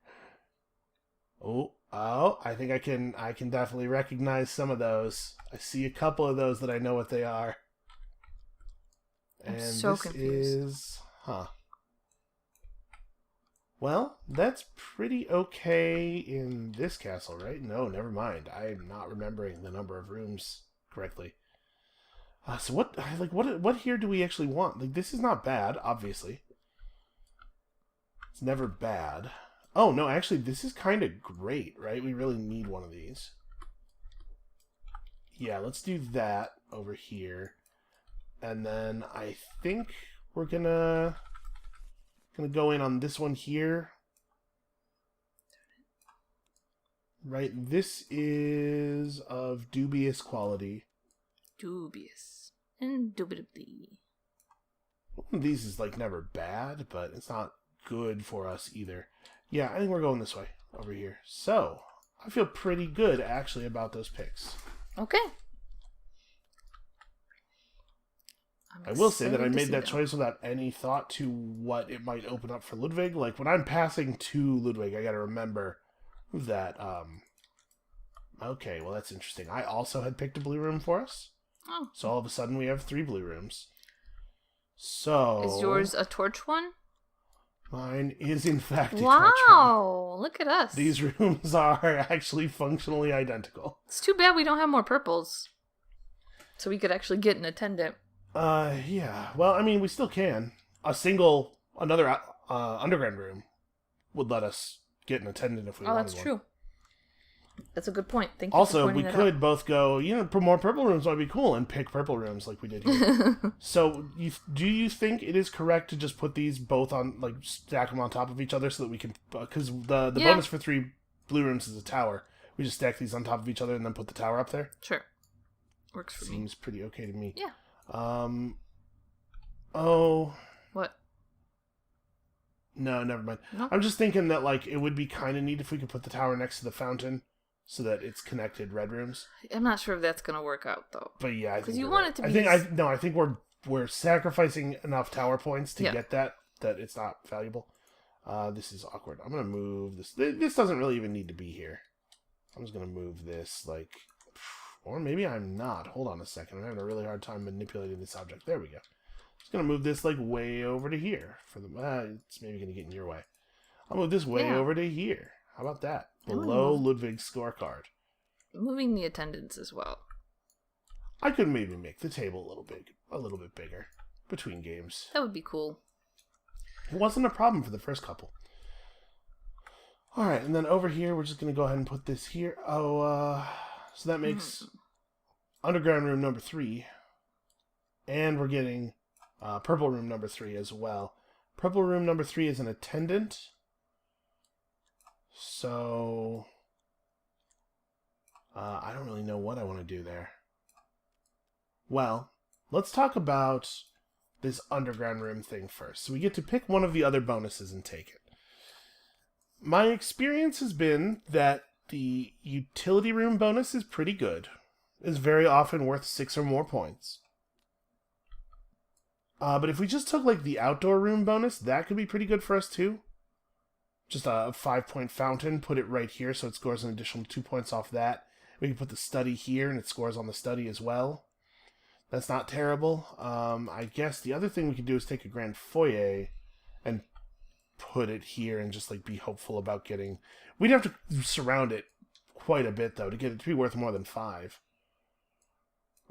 Oh, I think I can definitely recognize some of those. I see a couple of those that I know what they are. I'm And so this confused. is... Well, that's pretty okay in this castle, right? No, never mind. I'm not remembering the number of rooms correctly. So what here do we actually want? Like, this is not bad, obviously. It's never bad. Oh, no, actually, this is kind of great, right? We really need one of these. Yeah, let's do that over here. And then I think we're gonna go in on this one here. Right, this is of dubious quality. Dubious. Indubitably. One of these is like never bad, but it's not good for us either. Yeah, I think we're going this way, over here. So, I feel pretty good actually about those picks. Okay. I will say that I made that choice without any thought to what it might open up for Ludwig. Like, when I'm passing to Ludwig, I gotta remember that, okay, well, that's interesting. I also had picked a blue room for us. Oh. So all of a sudden we have 3 blue rooms. So... Is yours a torch one? Mine is, in fact, a torch Wow! Look at us. These rooms are actually functionally identical. It's too bad we don't have more purples. So we could actually get an attendant. Yeah. Well, I mean, we still can. Another underground room would let us get an attendant if we wanted one. Oh, that's true. That's a good point. Thank you Also, for we pointing could both go, more purple rooms might be cool, and pick purple rooms like we did here. So, do you think it is correct to just put these both on, like, stack them on top of each other so that we can, because the bonus for 3 blue rooms is a tower. We just stack these on top of each other and then put the tower up there? Sure. Works for me. Seems pretty okay to me. Yeah. Oh. What? No, never mind. No? I'm just thinking that, like, it would be kind of neat if we could put the tower next to the fountain so that it's connected red rooms. I'm not sure if that's going to work out, though. But yeah, I think because you you're want right. it to be... I think we're sacrificing enough tower points to get that it's not valuable. This is awkward. I'm going to move this. This doesn't really even need to be here. I'm just going to move this, like... Or maybe I'm not. Hold on a second. I'm having a really hard time manipulating this object. There we go. Just going to move this, like, way over to here. For the it's maybe going to get in your way. I'll move this way over to here. How about that? Below Ludwig's scorecard. Moving the attendants as well. I could maybe make the table a little bit bigger between games. That would be cool. It wasn't a problem for the first couple. Alright, and then over here, we're just going to go ahead and put this here. So that makes underground room number 3. And we're getting purple room number 3 as well. Purple room number 3 is an attendant. So... I don't really know what I want to do there. Well, let's talk about this underground room thing first. So we get to pick one of the other bonuses and take it. My experience has been that the utility room bonus is pretty good. It's very often worth 6 or more points. But if we just took like the outdoor room bonus, that could be pretty good for us too. Just a 5-point fountain, put it right here so it scores an additional 2 points off that. We can put the study here and it scores on the study as well. That's not terrible. I guess the other thing we could do is take a grand foyer and put it here and just like be hopeful about getting... We'd have to surround it quite a bit though to get it to be worth more than 5.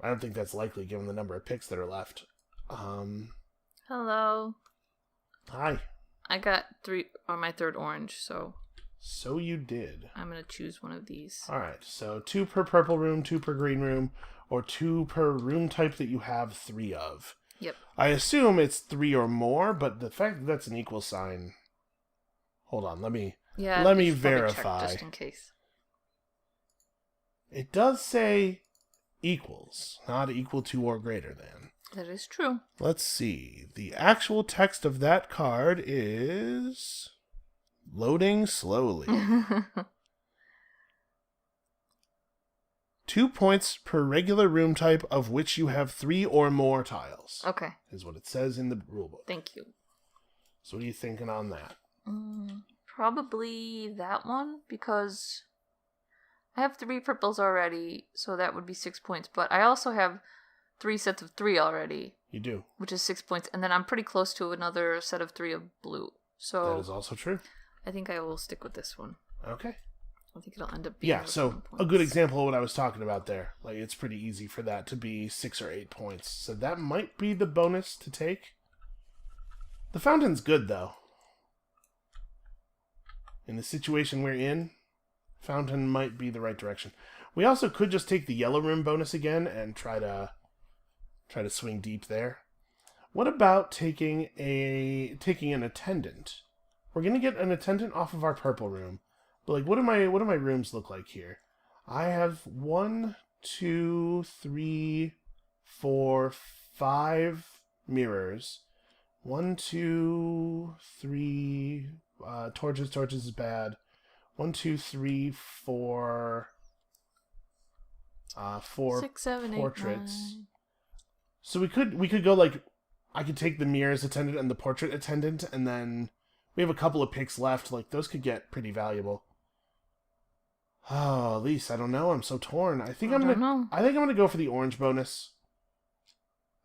I don't think that's likely given the number of picks that are left. Hello. Hi. I got 3 on my 3rd orange, so... So you did. I'm going to choose one of these. Alright, so 2 per purple room, 2 per green room, or 2 per room type that you have 3 of. Yep. I assume it's 3 or more, but the fact that that's an equal sign... Hold on, let me verify. Check just in case. It does say equals, not equal to or greater than. That is true. Let's see. The actual text of that card is... Loading slowly. 2 points per regular room type of which you have 3 or more tiles. Okay. Is what it says in the rulebook. Thank you. So what are you thinking on that? Probably that one, because I have 3 purples already, so that would be 6 points. But I also have 3 sets of 3 already. You do. Which is 6 points. And then I'm pretty close to another set of 3 of blue. So that is also true. I think I will stick with this one. Okay. I think it'll end up being... Yeah, so a good example of what I was talking about there. Like, it's pretty easy for that to be 6 or 8 points. So that might be the bonus to take. The fountain's good, though. In the situation we're in, fountain might be the right direction. We also could just take the yellow room bonus again and try to swing deep there. What about taking an attendant? We're gonna get an attendant off of our purple room. But like, what do my rooms look like here? I have 1, 2, 3, 4, 5 mirrors. 1, 2, 3. Torches is bad. 1, 2, 3, 4. 4 6, 7, portraits. 8, 9. So we could go like, I could take the mirrors attendant and the portrait attendant, and then we have a couple of picks left. Like, those could get pretty valuable. Oh, Elise, I don't know. I'm so torn. I think I'm gonna go for the orange bonus.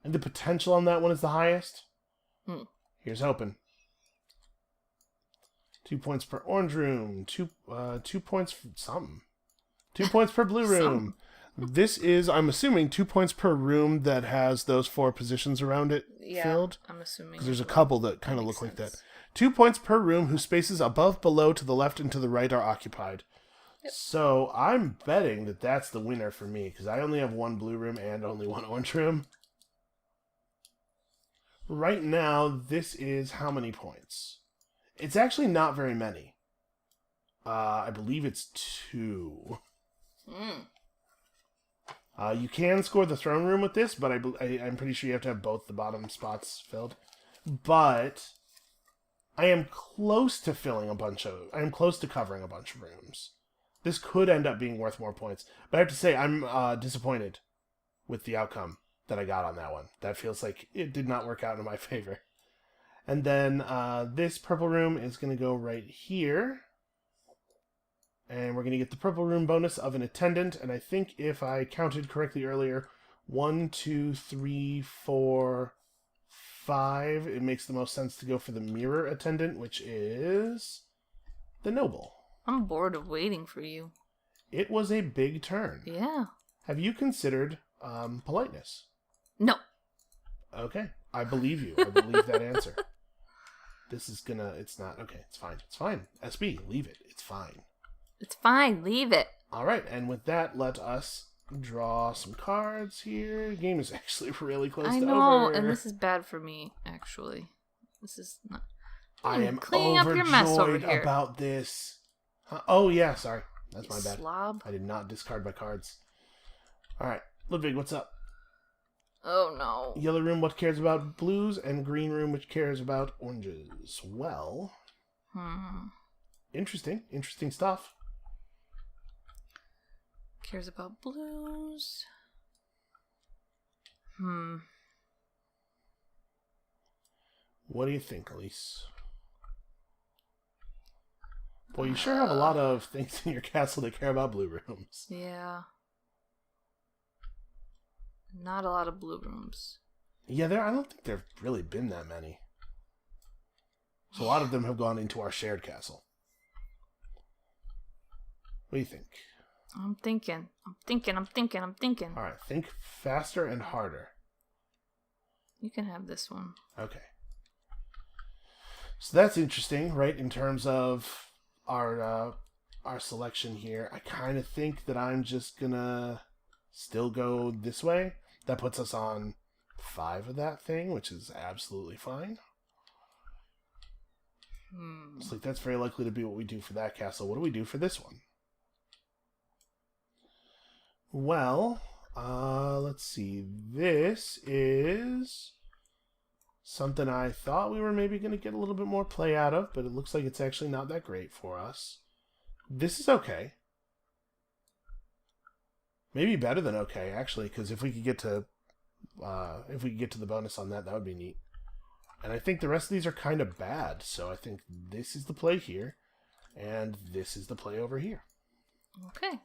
And the potential on that one is the highest. Here's hoping. 2 points per orange room. 2 points for something. 2 points per blue room. This is, I'm assuming, 2 points per room that has those 4 positions around it filled. I'm assuming. Because there's a couple that kind of look like that. 2 points per room whose spaces above, below, to the left, and to the right are occupied. Yep. So I'm betting that that's the winner for me, because I only have 1 blue room and only 1 orange room. Right now, this is how many points? It's actually not very many. I believe it's 2. You can score the throne room with this, but I'm pretty sure you have to have both the bottom spots filled. But I am close to covering a bunch of rooms. This could end up being worth more points. But I have to say, I'm disappointed with the outcome that I got on that one. That feels like it did not work out in my favor. And then this purple room is going to go right here. And we're going to get the purple room bonus of an attendant. And I think if I counted correctly earlier, 1, 2, 3, 4, 5. It makes the most sense to go for the mirror attendant, which is the noble. I'm bored of waiting for you. It was a big turn. Yeah. Have you considered politeness? No. Okay. I believe you. I believe that answer. This is gonna... It's not... Okay, it's fine. It's fine. SB, leave it. It's fine. It's fine. Leave it. All right, and with that, let us draw some cards here. The game is actually really close to over. I know, and this is bad for me, actually. This is not... I am cleaning up your mess over overjoyed here. about this. Oh, yeah, sorry. That's my bad. Slob. I did not discard my cards. All right, Ludwig, what's up? Oh, no. Yellow room, what cares about blues, and green room, which cares about oranges. Well, interesting. Interesting stuff. Cares about blues. What do you think, Elise? Boy, you sure have a lot of things in your castle that care about blue rooms. Yeah. Not a lot of blue rooms. Yeah, I don't think there have really been that many. So a lot of them have gone into our shared castle. What do you think? I'm thinking. All right, think faster and harder. You can have this one. Okay. So that's interesting, right? In terms of our selection here, I kind of think that I'm just gonna still go this way. That puts us on 5 of that thing, which is absolutely fine. Looks like that's very likely to be what we do for that castle. What do we do for this one? Well, let's see. This is something I thought we were maybe going to get a little bit more play out of, but it looks like it's actually not that great for us. This is okay. Maybe better than okay, actually, because if we could get to the bonus on that, that would be neat. And I think the rest of these are kind of bad, so I think this is the play here, and this is the play over here. Okay.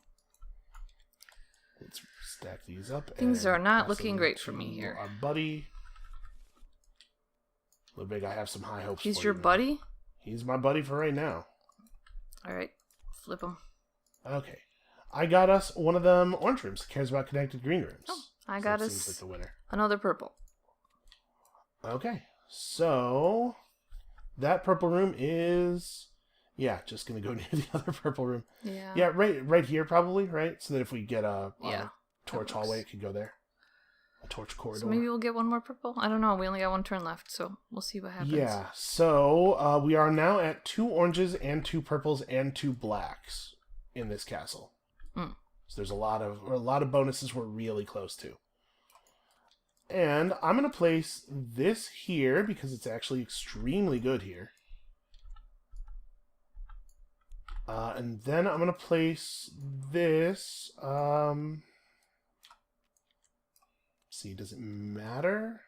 Let's stack these up. Things are not pass looking them great for to me here. Our buddy. Ludwig, I have some high hopes He's for your you, man. buddy? He's my buddy for right now. Alright. Flip him. Okay. I got us one of them orange rooms. Cares about connected green rooms. Oh, I got that us seems like the winner. another purple. Okay. So that purple room is just gonna go near the other purple room. Yeah. Yeah, right here probably, right? So that if we get a torch that hallway, works. it could go there. A torch corridor. So maybe we'll get one more purple? I don't know. We only got one turn left, so we'll see what happens. Yeah, so we are now at 2 oranges and 2 purples and 2 blacks in this castle. So there's a lot of bonuses we're really close to. And I'm going to place this here because it's actually extremely good here. And then I'm going to place this... see, does it matter?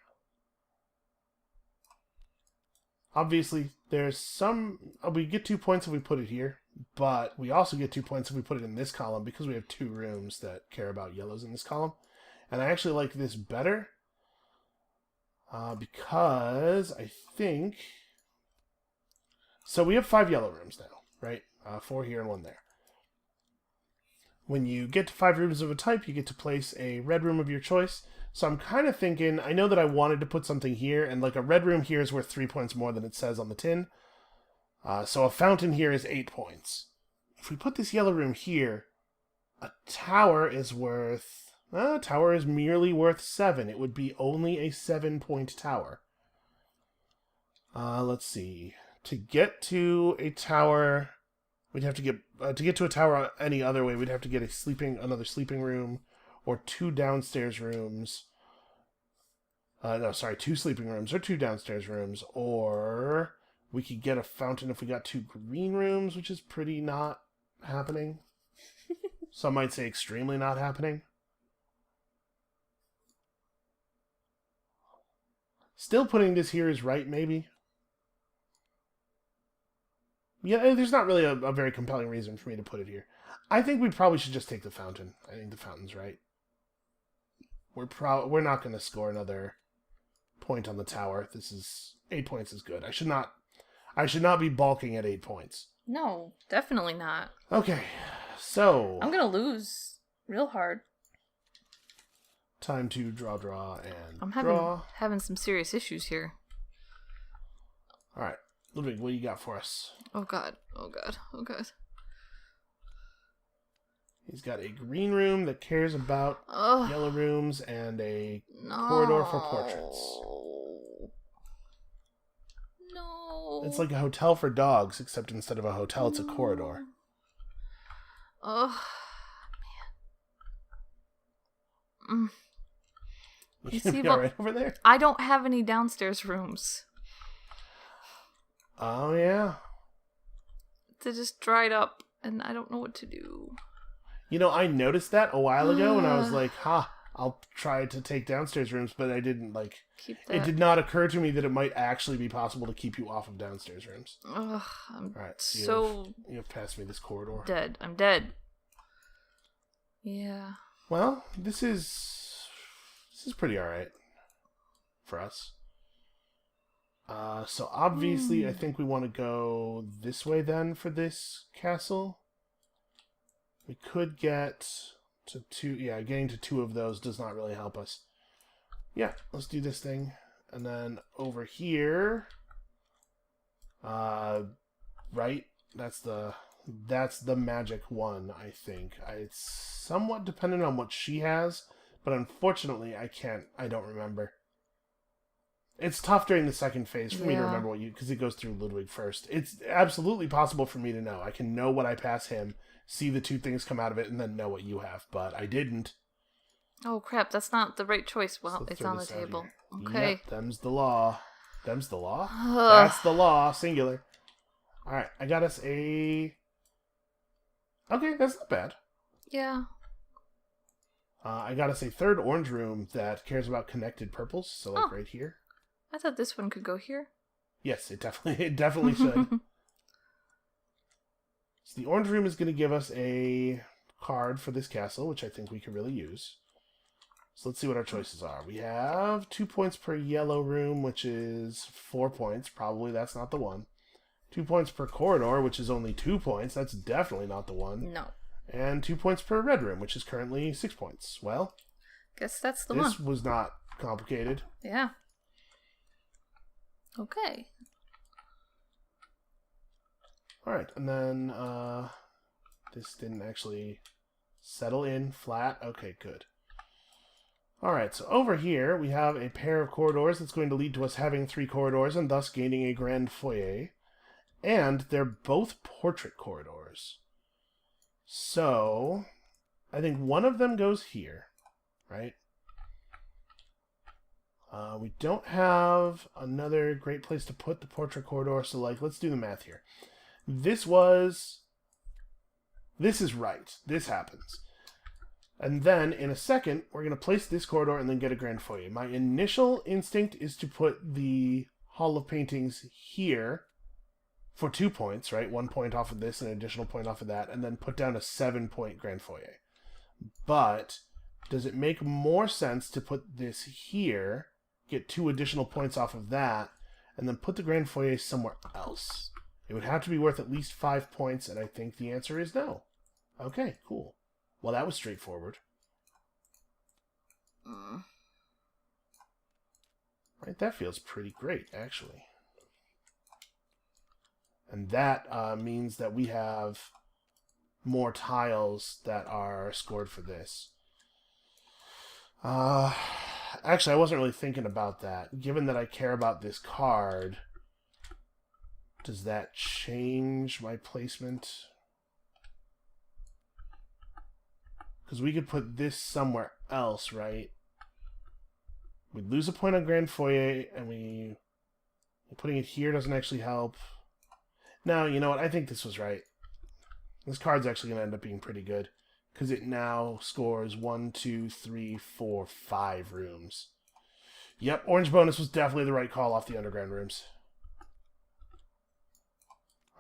Obviously, there's some... we get 2 points if we put it here, but we also get 2 points if we put it in this column because we have 2 rooms that care about yellows in this column. And I actually like this better because I think... So we have 5 yellow rooms now, right? 4 here and 1 there. When you get to 5 rooms of a type, you get to place a red room of your choice. So I'm kind of thinking, I know that I wanted to put something here, and like a red room here is worth 3 points more than it says on the tin. So a fountain here is 8 points. If we put this yellow room here, a tower is worth... a tower is merely worth 7. It would be only a 7-point tower. Let's see. To get to a tower... We'd have to get to a tower any other way. We'd have to get another sleeping room, or 2 downstairs rooms. 2 sleeping rooms or 2 downstairs rooms, or we could get a fountain if we got 2 green rooms, which is pretty not happening. Some might say extremely not happening. Still putting this here is right, maybe. Yeah, there's not really a very compelling reason for me to put it here. I think we probably should just take the fountain. I think the fountain's right. We're not going to score another point on the tower. 8 points is good. I should not be balking at 8 points. No, definitely not. Okay, so I'm gonna lose real hard. time to draw, and I'm draw. having some serious issues here. All right, Ludwig, what do you got for us? Oh god. Oh god. Oh god. He's got a green room that cares about yellow rooms and a corridor for portraits. No. It's like a hotel for dogs, except instead of a hotel, it's a corridor. Oh, man. You see, all right over there? I don't have any downstairs rooms. Oh, yeah. They just dried up, and I don't know what to do. You know, I noticed that a while ago, and I was like, I'll try to take downstairs rooms, but I didn't, keep that. It did not occur to me that it might actually be possible to keep you off of downstairs rooms. Ugh, I'm all right, so... You have passed me this corridor. Dead. I'm dead. Yeah. Well, this is pretty alright for us. So obviously, I think we want to go this way then for this castle. We could get to 2. Yeah, getting to 2 of those does not really help us. Yeah, let's do this thing. And then over here, right? That's the magic one, I think. It's somewhat dependent on what she has, but unfortunately, I don't remember. It's tough during the second phase for me to remember because it goes through Ludwig first. It's absolutely possible for me to know. I can know what I pass him, see the 2 things come out of it, and then know what you have, but I didn't. Oh crap, that's not the right choice. Well, So it's on the table. here. Okay. Yep, them's the law. Them's the law? That's the law, singular. Alright, I got us a... Okay, that's not bad. Yeah. I got us a 3rd orange room that cares about connected purples, so right here. I thought this one could go here. Yes, it definitely should. So the orange room is going to give us a card for this castle, which I think we could really use. So let's see what our choices are. We have 2 points per yellow room, which is 4 points. Probably that's not the one. 2 points per corridor, which is only 2 points. That's definitely not the one. No. And 2 points per red room, which is currently 6 points. Well, guess that's the one. This was not complicated. Yeah. Okay. Alright, and then this didn't actually settle in flat. Okay, good. Alright, so over here we have a pair of corridors that's going to lead to us having 3 corridors and thus gaining a grand foyer. And they're both portrait corridors. So, I think one of them goes here, right? We don't have another great place to put the portrait corridor, so let's do the math here. This is right. This happens. And then, in a second, we're going to place this corridor and then get a grand foyer. My initial instinct is to put the Hall of Paintings here for 2 points, right? 1 point off of this and an additional point off of that, and then put down a 7-point grand foyer. But, does it make more sense to put this here, get 2 additional points off of that, and then put the grand foyer somewhere else? It would have to be worth at least 5 points, and I think the answer is no. Okay, cool. Well, that was straightforward. Right, that feels pretty great, actually. And that means that we have more tiles that are scored for this. Actually, I wasn't really thinking about that. Given that I care about this card, does that change my placement? Because we could put this somewhere else, right? We'd lose a point on Grand Foyer, and putting it here doesn't actually help. No, you know what? I think this was right. This card's actually going to end up being pretty good. Because it now scores 1, 2, 3, 4, 5 rooms. Yep, orange bonus was definitely the right call off the underground rooms.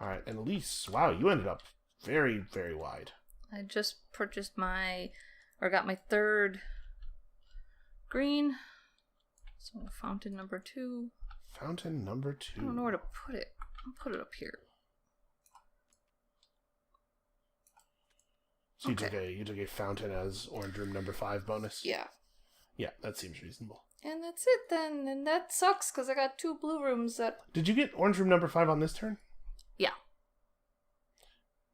All right, and Elise, wow, you ended up very, very wide. I just purchased got my third green. So fountain number 2. Fountain number 2. I don't know where to put it. I'll put it up here. So you took a fountain as orange room number 5 bonus? Yeah. Yeah, that seems reasonable. And that's it then. And that sucks because I got 2 blue rooms that... Did you get orange room number 5 on this turn? Yeah.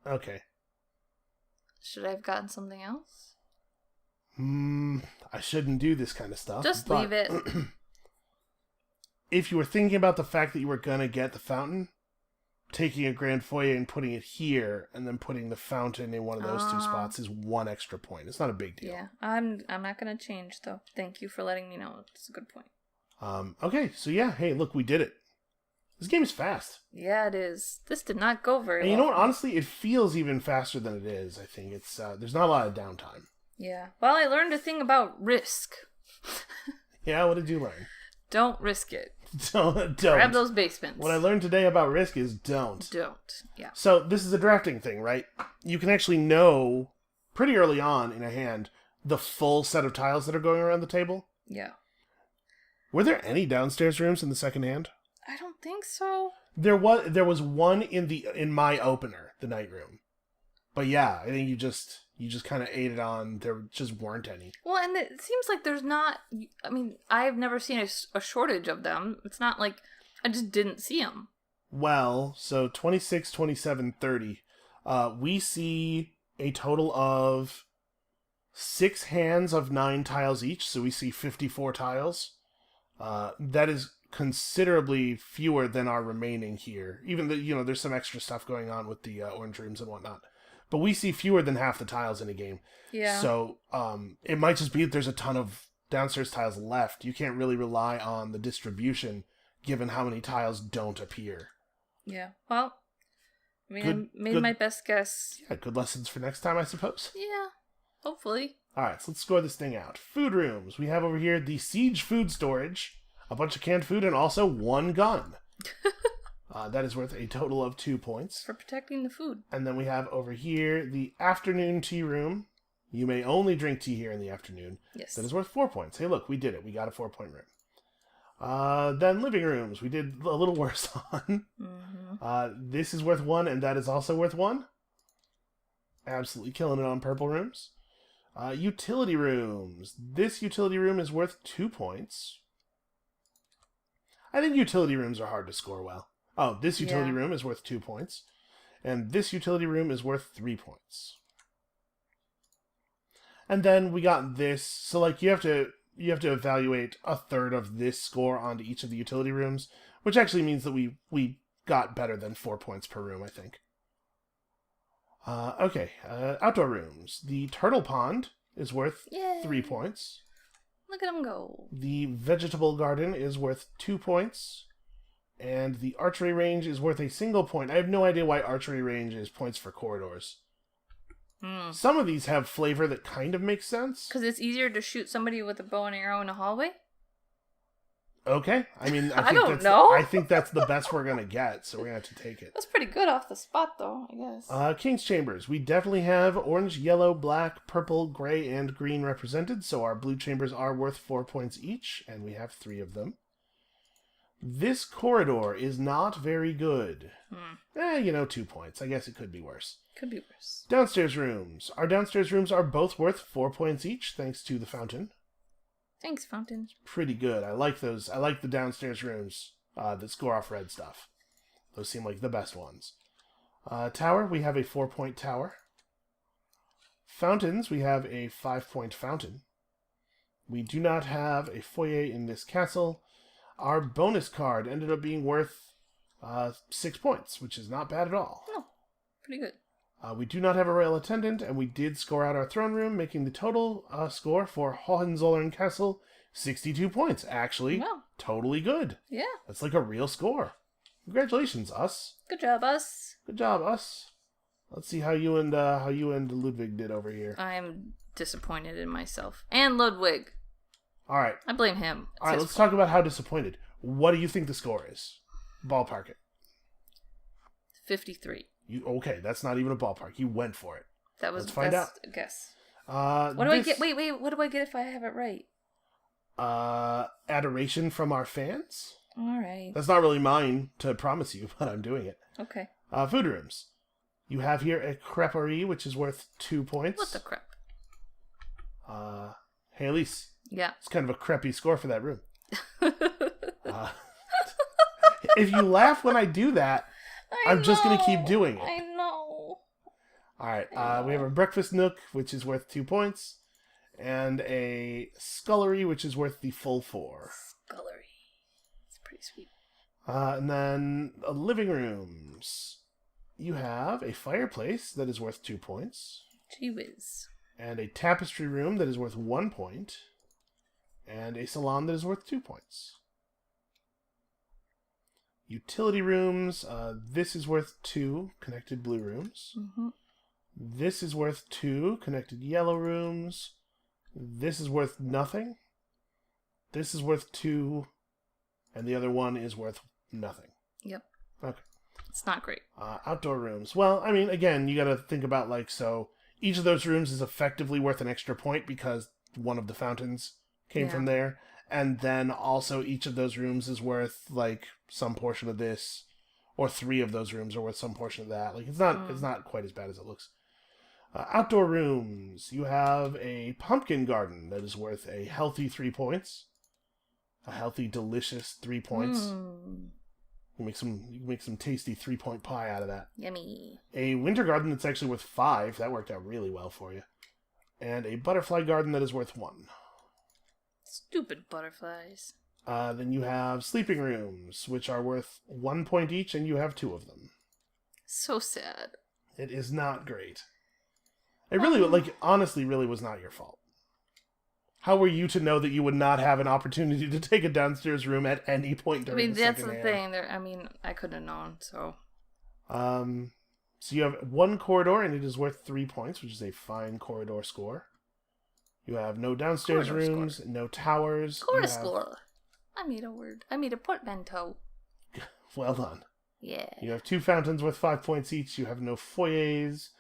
Okay. Should I have gotten something else? I shouldn't do this kind of stuff. Just leave it. If you were thinking about the fact that you were going to get the fountain, taking a grand foyer and putting it here, and then putting the fountain in one of those 2 spots is 1 extra point. It's not a big deal. Yeah, I'm not going to change, though. Thank you for letting me know. It's a good point. Okay, so yeah, hey, look, we did it. This game is fast. Yeah, it is. This did not go very well. And you know what? Honestly, it feels even faster than it is. I think it's there's not a lot of downtime. Yeah. Well, I learned a thing about risk. Yeah, what did you learn? Don't risk it. Don't. Grab those basements. What I learned today about risk is don't. Don't. Yeah. So this is a drafting thing, right? You can actually know pretty early on in a hand the full set of tiles that are going around the table. Yeah. Were there any downstairs rooms in the second hand? I don't think so. There was one in my opener, the night room. But yeah, I think you just kind of ate it on. There just weren't any. Well, and it seems like there's not... I mean, I've never seen a shortage of them. It's not like I just didn't see them. Well, so 26, 27, 30. We see a total of 6 hands of 9 tiles each, so we see 54 tiles. That is considerably fewer than our remaining here. Even though, there's some extra stuff going on with the orange rooms and whatnot. But we see fewer than half the tiles in a game. Yeah. So it might just be that there's a ton of downstairs tiles left. You can't really rely on the distribution given how many tiles don't appear. Yeah. Well, I mean, I made my best guess. Yeah, good lessons for next time, I suppose. Yeah. Hopefully. All right, so let's score this thing out. Food rooms. We have over here the siege food storage, a bunch of canned food, and also 1 gun. That is worth a total of 2 points. For protecting the food. And then we have over here the afternoon tea room. You may only drink tea here in the afternoon. Yes. That is worth 4 points. Hey, look, we did it. We got a 4-point room. Then living rooms. We did a little worse on. Mm-hmm. This is worth 1, and that is also worth 1. Absolutely killing it on purple rooms. Utility rooms. This utility room is worth 2 points. I think utility rooms are hard to score well. Oh, this utility room is worth 2 points. And this utility room is worth 3 points. And then we got this. So, like, you have to evaluate a third of this score onto each of the utility rooms, which actually means that we got better than 4 points per room, I think. Okay, outdoor rooms. The turtle pond is worth 3 points. Look at him go. The vegetable garden is worth 2 points. And the archery range is worth a single point. I have no idea why archery range is points for corridors. Some of these have flavor that kind of makes sense. Because it's easier to shoot somebody with a bow and arrow in a hallway? Okay. I mean, I don't know. I think that's the best we're going to get, so we're going to have to take it. That's pretty good off the spot, though, I guess. King's Chambers. We definitely have orange, yellow, black, purple, gray, and green represented, so our blue chambers are worth 4 points each, and we have 3 of them. This corridor is not very good. 2 points. I guess it could be worse. Could be worse. Downstairs rooms. Our downstairs rooms are both worth 4 points each, thanks to the fountain. Thanks, fountain. Pretty good. I like those. I like the downstairs rooms that score off red stuff. Those seem like the best ones. Tower, we have a 4-point tower. Fountains, we have a 5-point fountain. We do not have a foyer in this castle. Our bonus card ended up being worth 6 points, which is not bad at all. No, pretty good. We do not have a royal attendant, and we did score out our throne room, making the total score for Hohenzollern Castle 62 points. Actually, totally good. Yeah. That's like a real score. Congratulations, us. Good job, us. Good job, us. Let's see how you and Ludwig did over here. I'm disappointed in myself. And Ludwig. All right. I blame him. All right, let's talk about how disappointed. What do you think the score is? Ballpark it. 53. Okay, that's not even a ballpark. You went for it. That was Let's find out. a guess. What do I get? Wait. What do I get if I have it right? Adoration from our fans. All right. That's not really mine to promise you, but I'm doing it. Okay. Food rooms. You have here a creperie, which is worth 2 points. What the crap? Hey, Elise. Yeah. It's kind of a crappy score for that room. If you laugh when I do that, I'm just going to keep doing it. I know. All right. We have a breakfast nook, which is worth 2 points, and a scullery, which is worth the full 4. Scullery. It's pretty sweet. And then living rooms. You have a fireplace that is worth 2 points. Gee whiz. And a tapestry room that is worth 1 point. And a salon that is worth 2 points. Utility rooms. This is worth 2 connected blue rooms. Mm-hmm. This is worth 2 connected yellow rooms. This is worth nothing. This is worth 2. And the other one is worth nothing. Yep. Okay. It's not great. Outdoor rooms. Well, I mean, again, you got to think about, like, so each of those rooms is effectively worth an extra point because one of the fountains came from there. And then also each of those rooms is worth, like, some portion of this. Or 3 of those rooms are worth some portion of that. Like, it's not quite as bad as it looks. Outdoor rooms. You have a pumpkin garden that is worth a healthy 3 points. A healthy, delicious 3 points. You can make some tasty 3-point pie out of that. Yummy. A winter garden that's actually worth 5. That worked out really well for you. And a butterfly garden that is worth 1. Stupid butterflies. Then you have sleeping rooms, which are worth 1 point each, and you have 2 of them. So sad. It is not great. It really, honestly, really was not your fault. How were you to know that you would not have an opportunity to take a downstairs room at any point during the that's second the hand? thing. I couldn't have known, so... So you have 1 corridor, and it is worth 3 points, which is a fine corridor score. You have no downstairs rooms, no towers. Corridor score. I made a word. I made a portmanteau. Well done. Yeah. You have 2 fountains worth 5 points each. You have no foyers.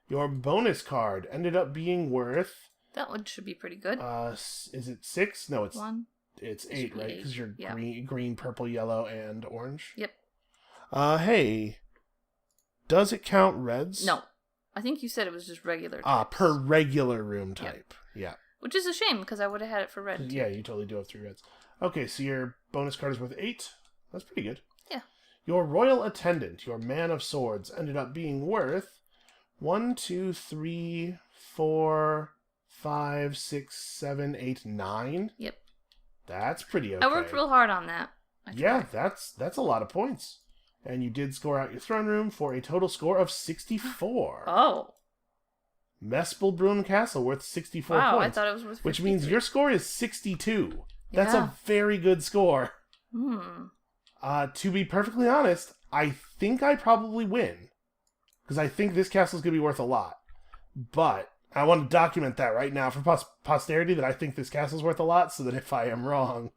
Your bonus card ended up being worth... That one should be pretty good. Is it 6? No, it's 1. It's 8, right? Because you're yeah. green, purple, yellow, and orange. Yep. Hey, does it count reds? No, I think you said it was just regular. Types. Per regular room type. Yep. Yeah. Which is a shame because I would have had it for red. Yeah, you totally do have 3 reds. Okay, so your bonus card is worth 8. That's pretty good. Yeah. Your royal attendant, your man of swords, ended up being worth 1, 2, 3, 4, 5, 6, 7, 8, 9. Yep. That's pretty okay. I worked real hard on that. Yeah, that's a lot of points. And you did score out your throne room for a total score of 64. Oh. Mespelbrunn Castle worth 64 wow, points. I thought it was worth 53. Which means your score is 62. That's Yeah. a very good score. To be perfectly honest, I think I probably win. Because I think this castle's going to be worth a lot. But I want to document that right now for posterity that I think this castle's worth a lot, so that if I am wrong,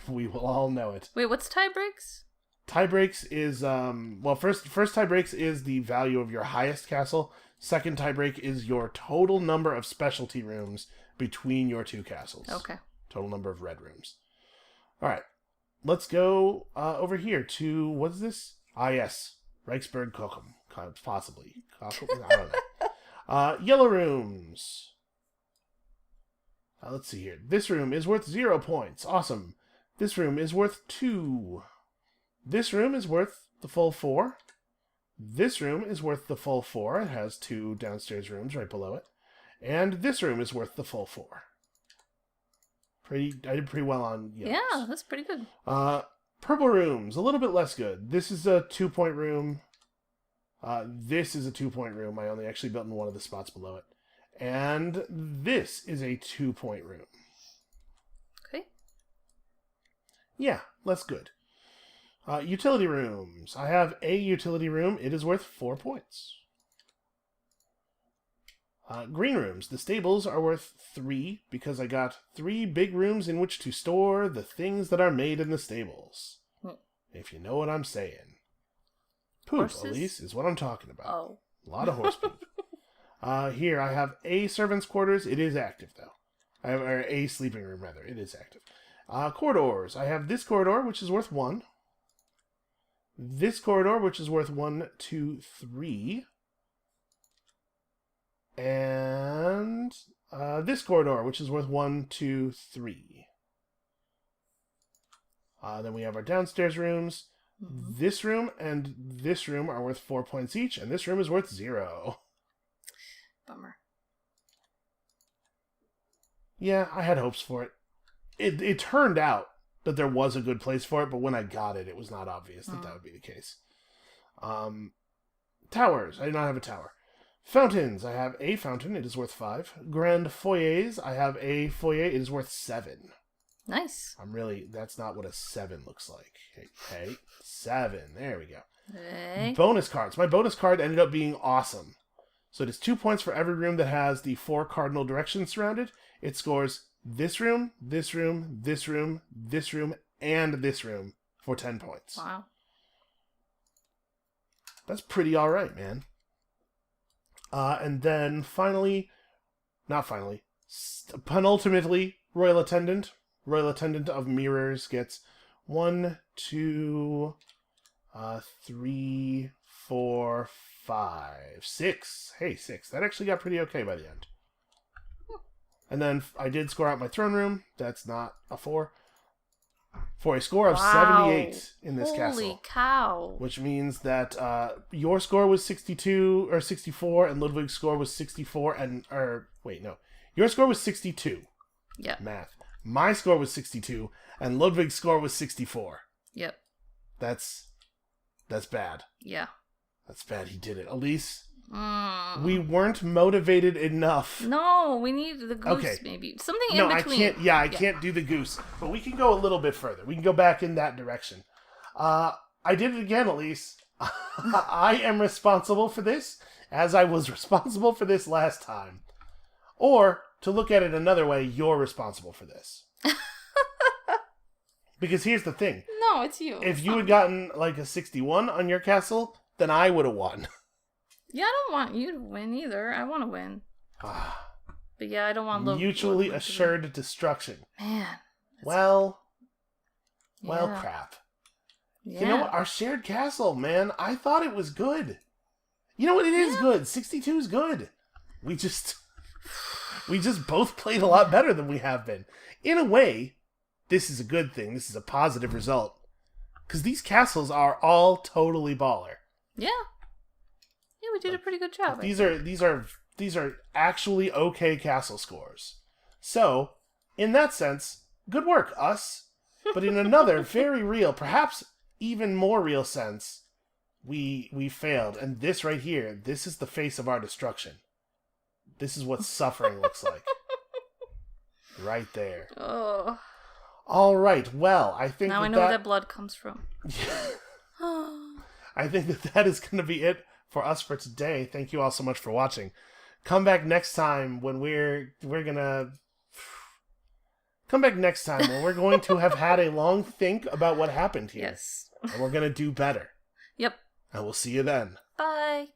we will all know it. Wait, what's tie breaks? Tie breaks is, first tie breaks is the value of your highest castle. Second tie break is your total number of specialty rooms between your 2 castles. Okay. Total number of red rooms. All right. Let's go over here to, what is this? Ah, yes. Reichsberg Kochum. Possibly. I don't know. Yellow rooms. Let's see here. This room is worth 0 points. Awesome. This room is worth 2. This room is worth the full 4. This room is worth the full 4. It has 2 downstairs rooms right below it. And this room is worth the full 4. I did pretty well on yellows. Yeah, that's pretty good. Purple rooms, a little bit less good. This is a 2-point room. This is a 2-point room. I only actually built in one of the spots below it. And this is a 2-point room. Okay. Yeah, less good. Utility rooms. I have a utility room. It is worth 4 points. Green rooms. The stables are worth 3 because I got 3 big rooms in which to store the things that are made in the stables. If you know what I'm saying. Poop, Horses? Elise, is what I'm talking about. Oh. A lot of horse poop. Here, I have a servant's quarters. It is active, though. I have a sleeping room, rather. It is active. Corridors. I have this corridor, which is worth 1. This corridor, which is worth 1, 2, 3. And this corridor, which is worth 1, 2, 3. Then we have our downstairs rooms. Mm-hmm. This room and this room are worth 4 points each, and this room is worth 0. Bummer. Yeah, I had hopes for it. It turned out that there was a good place for it, but when I got it, it was not obvious that that would be the case. Towers. I do not have a tower. Fountains. I have a fountain. It is worth 5. Grand foyers. I have a foyer. It is worth 7. Nice. That's not what a 7 looks like. Okay, 7. There we go. Hey. Bonus cards. My bonus card ended up being awesome. So it is 2 points for every room that has the 4 cardinal directions surrounded. It scores this room, this room, this room, this room, and this room for 10 points. Wow. That's pretty alright, man. And then penultimately, Royal Attendant. Royal Attendant of Mirrors gets 1, 2, 3, 4, 5, 6. Hey, 6. That actually got pretty okay by the end. And then I did score out my throne room. That's not a 4. For a score of 78 in this castle. Holy cow. Which means that your score was 62 or 64, and Ludwig's score was 64, your score was 62. Yeah. Math. My score was 62, and Ludwig's score was 64. Yep. That's bad. Yeah. That's bad. He did it. Elise, we weren't motivated enough. No, we need the goose, Okay. maybe. Something No, in between. I can't do the goose. But we can go a little bit further. We can go back in that direction. I did it again, Elise. I am responsible for this, as I was responsible for this last time. Or, to look at it another way, you're responsible for this. Because here's the thing. No, it's you. If you had gotten like a 61 on your castle, then I would have won. Yeah, I don't want you to win either. I want to win. But yeah, I don't want Mutually assured destruction. Man. Well, Yeah. crap. Yeah. You know what? Our shared castle, man. I thought it was good. You know what? It is good. 62 is good. We just both played a lot better than we have been. In a way, this is a good thing. This is a positive result. Because these castles are all totally baller. Yeah. Yeah, we did a pretty good job. These are actually okay castle scores. So, in that sense, good work, us. But in another very real, perhaps even more real sense, we failed. And this right here, this is the face of our destruction. This is what suffering looks like. Right there. Oh. All right. Well, I think now I know where that blood comes from. I think that is going to be it for us for today. Thank you all so much for watching. Come back next time when we're going to have had a long think about what happened here. Yes. And we're going to do better. Yep. And we'll see you then. Bye.